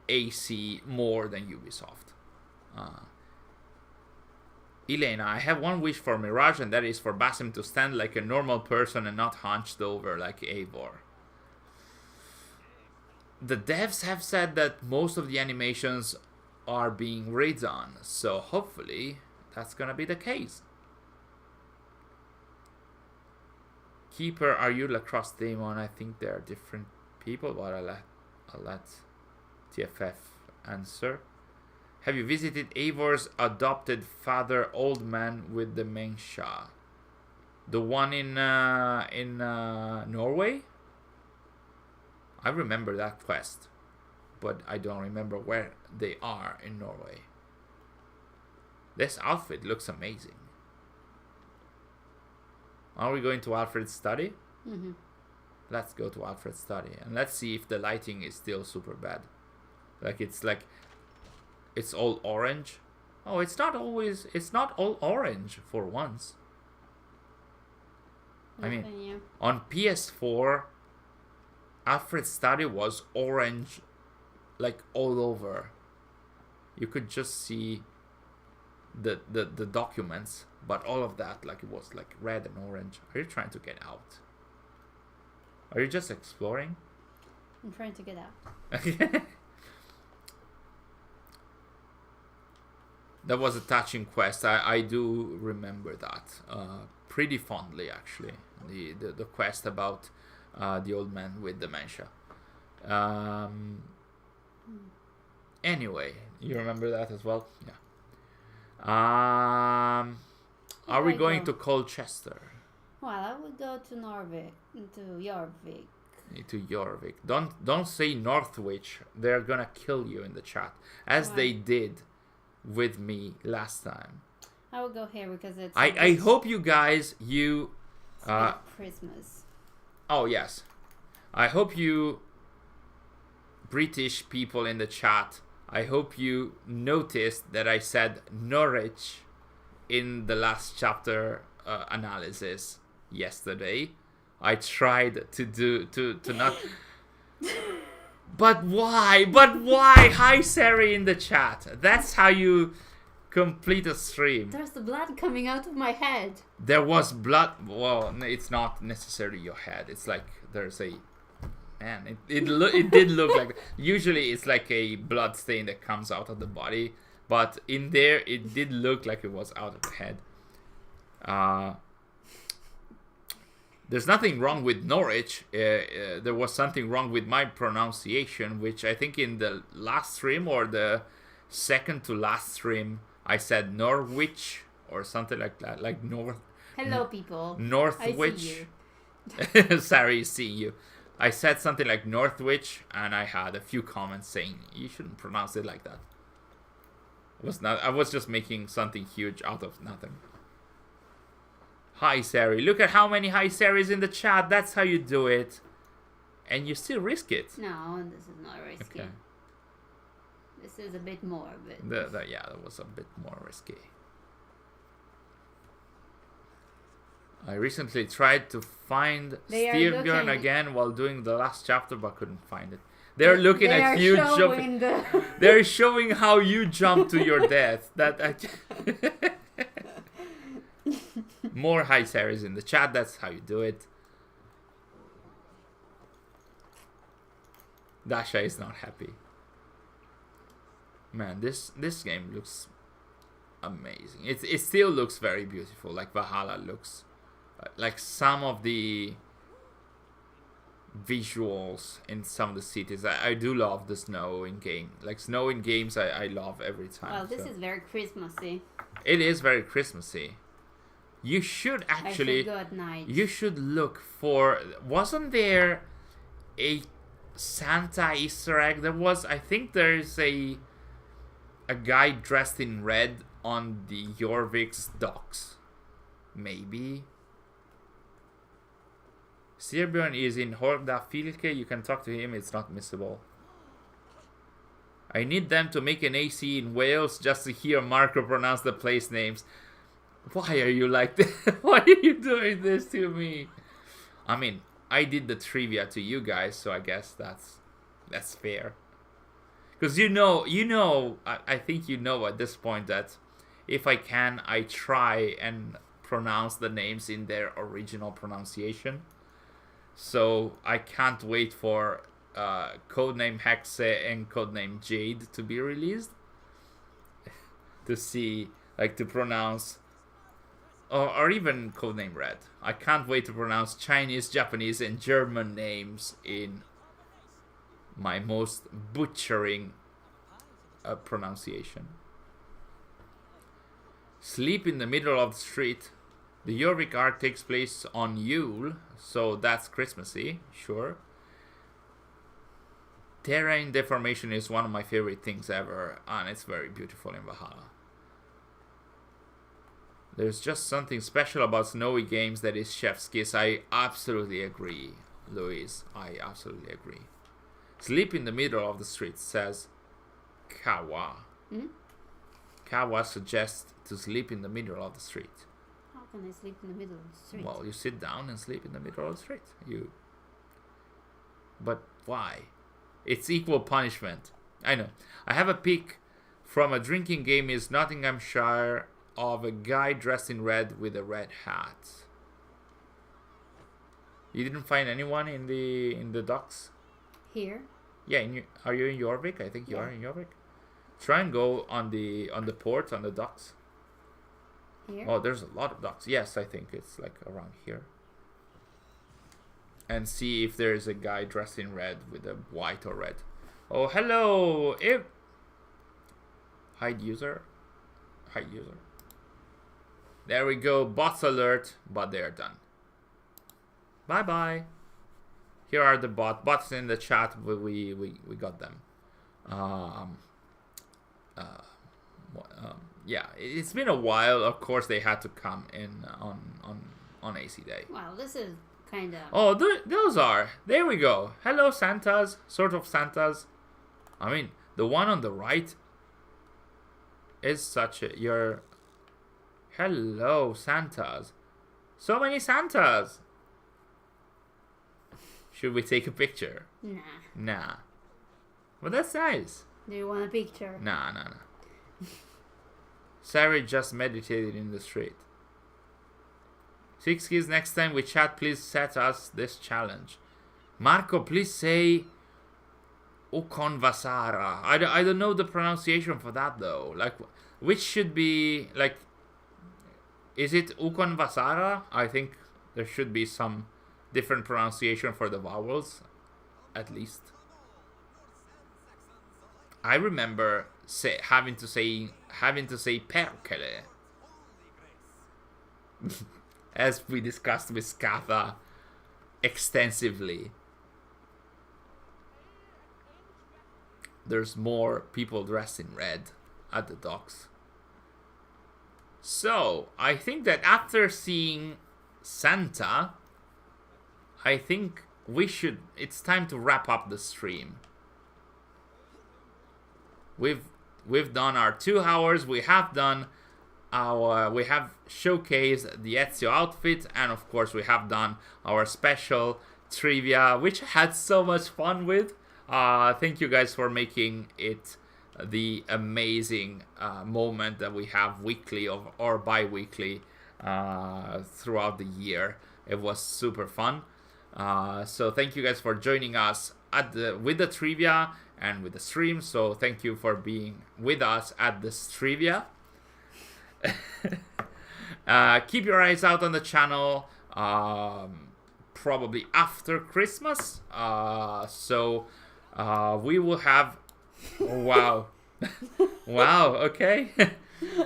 AC more than Ubisoft. Elena, I have one wish for Mirage, and that is for Basim to stand like a normal person and not hunched over like Eivor. The devs have said that most of the animations are being redone, so hopefully that's gonna be the case. Keeper, are you Lacrosse Demon? I think they are different people, but I'll let TFF answer. Have you visited Eivor's adopted father, old man with dementia? The one in Norway? I remember that quest, but I don't remember where they are in Norway. This outfit looks amazing. Are we going to Alfred's study?
Mm-hmm.
Let's go to Alfred's study, and let's see if the lighting is still super bad. It's all orange. Oh, it's not all orange for once. I mean, on PS4, Alfred's study was orange, like all over. you could just see the documents, but all of that, like, it was like red and orange. Are you trying to get out? Are you just exploring?
I'm trying to get out.
That was a touching quest. I do remember that pretty fondly, actually. The quest about the old man with dementia. Anyway, you remember that as well? Yeah. Are we going to Colchester?
Well, I would go to Norvik, to Jorvik.
To Jorvik. Don't say Northwich. They're gonna kill you in the chat, as they did with me last time.
I will go here because it's.
I hope you guys
Christmas.
Oh yes, I hope you British people in the chat. I hope you noticed that I said Norwich in the last chapter analysis yesterday. I tried to not. But why? Hi, Sari in the chat. That's how you complete a stream.
There's the blood coming out of my head.
There was blood. Well, it's not necessarily your head. It's like there's a. Man, it did look like. Usually, it's like a blood stain that comes out of the body, but in there, it did look like it was out of the head. There's nothing wrong with Norwich. There was something wrong with my pronunciation, which I think in the last stream or the second to last stream, I said Norwich or something like that, like North.
Hello, people.
Northwich.
I see you.
Sorry, see you. I said something like Northwich, and I had a few comments saying you shouldn't pronounce it like that. I was just making something huge out of nothing. Hi, Sari. Look at how many hi Saris in the chat. That's how you do it. And you still risk it.
No, this is not risky.
Okay.
This is a bit more, but...
Yeah, that was a bit more risky. I recently tried to find Styrbjörn again while doing the last chapter, but couldn't find it. They're looking at you jumping. They're showing how you jump to your death. More hi Saris in the chat. That's how you do it. Dasha is not happy. Man, this game looks amazing. It still looks very beautiful. Like Valhalla looks. Like some of the visuals in some of the cities. I do love the snow in game. Like snow in games I love every time.
Well, this is very Christmassy.
It is very Christmassy. You should actually...
Good night.
You should look for... Wasn't there a Santa Easter egg? There was... I think there's a guy dressed in red on the Jorvik's docks. Maybe. Styrbjörn is in Horda Filke. You can talk to him. It's not missable. I need them to make an AC in Wales just to hear Marco pronounce the place names. Why are you like this? Why are you doing this to me? I mean, I did the trivia to you guys, so I guess that's fair. Because you know, I think you know at this point that if I can, I try and pronounce the names in their original pronunciation. So I can't wait for Codename Hexe and Codename Jade to be released. To see, like, to pronounce... Or even Codename Red. I can't wait to pronounce Chinese, Japanese, and German names in my most butchering pronunciation. Sleep in the middle of the street. The Jorvik arc takes place on Yule, so that's Christmassy, sure. Terrain deformation is one of my favorite things ever, and it's very beautiful in Valhalla. There's just something special about snowy games that is chef's kiss. I absolutely agree, Louise. I absolutely agree. Sleep in the middle of the street, says Kawa. Kawa suggests to sleep in the middle of the street.
How can I sleep in the middle of the street?
Well, you sit down and sleep in the middle of the street. But why? It's equal punishment. I know. I have a pic from a drinking game is Nottinghamshire of a guy dressed in red with a red hat. You didn't find anyone in the docks?
Here?
Yeah, are you in Jorvik? I think you are in Jorvik. Try and go on the port, on the docks.
Here?
Oh, there's a lot of docks. Yes, I think it's like around here. And see if there's a guy dressed in red with a white or red. Oh, hello! Hide user. Hide user. There we go. Bots alert, but they're done. Bye-bye. Here are the bots in the chat. We got them. Yeah, it's been a while. Of course, they had to come in on AC Day.
Wow, this is kind of...
Oh, those are. There we go. Hello, Santas. Sort of Santas. I mean, the one on the right is such a... Hello, Santas. So many Santas. Should we take a picture? Nah. Well, that's nice.
Do you want a picture?
Nah. Sari just meditated in the street. 6 Keys, next time we chat, please set us this challenge. Marco, please say Ukonvasara. I don't know the pronunciation for that though. Like, which should be, like, is it Ukonvasara? I think there should be some different pronunciation for the vowels, at least. I remember having to say perkele, as we discussed with Skatha extensively. There's more people dressed in red at the docks. So I think that after seeing Santa, I think it's time to wrap up the stream. We've done our 2 hours. We have showcased the Ezio outfit, and of course we have done our special trivia, which I had so much fun with. Thank you guys for making it the amazing moment that we have weekly or bi-weekly throughout the year. It was super fun. So thank you guys for joining us with the trivia and with the stream. So thank you for being with us at this trivia. Keep your eyes out on the channel, probably after Christmas. So we will have... Wow. Wow, okay.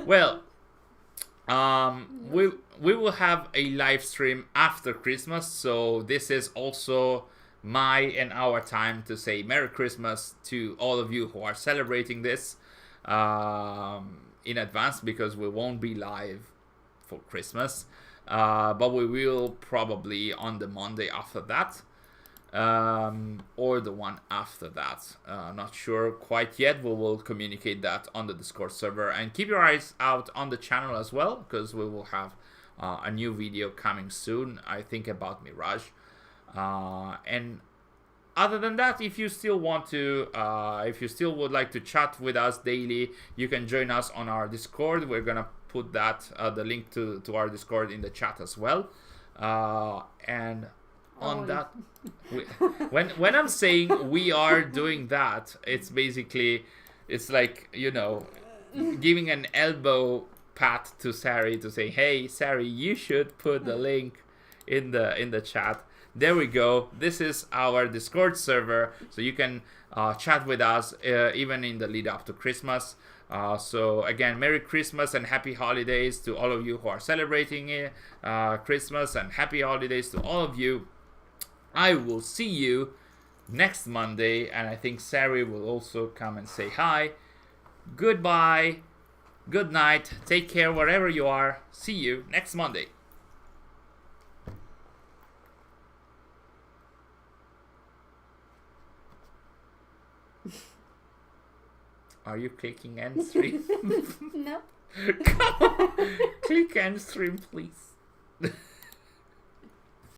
Well, we will have a live stream after Christmas, so this is also my and our time to say Merry Christmas to all of you who are celebrating this in advance, because we won't be live for Christmas, but we will probably on the Monday after that, or the one after that. Not sure quite yet. We will communicate that on the Discord server, and keep your eyes out on the channel as well, because we will have a new video coming soon, I think, about Mirage. And other than that, if you still want to, if you still would like to chat with us daily, you can join us on our Discord. We're gonna put that the link to our Discord in the chat as well. And on that, when I'm saying we are doing that, it's basically, it's like, you know, giving an elbow pat to Sari to say, hey Sari, you should put the link in the chat. There we go. This is our Discord server, so you can chat with us even in the lead up to Christmas. So again, Merry Christmas and Happy Holidays to all of you who are celebrating Christmas, and Happy Holidays to all of you. I will see you next Monday, and I think Sari will also come and say hi. Goodbye. Good night. Take care wherever you are. See you next Monday. Are you clicking end stream?
No.
Come on. Click end stream, please.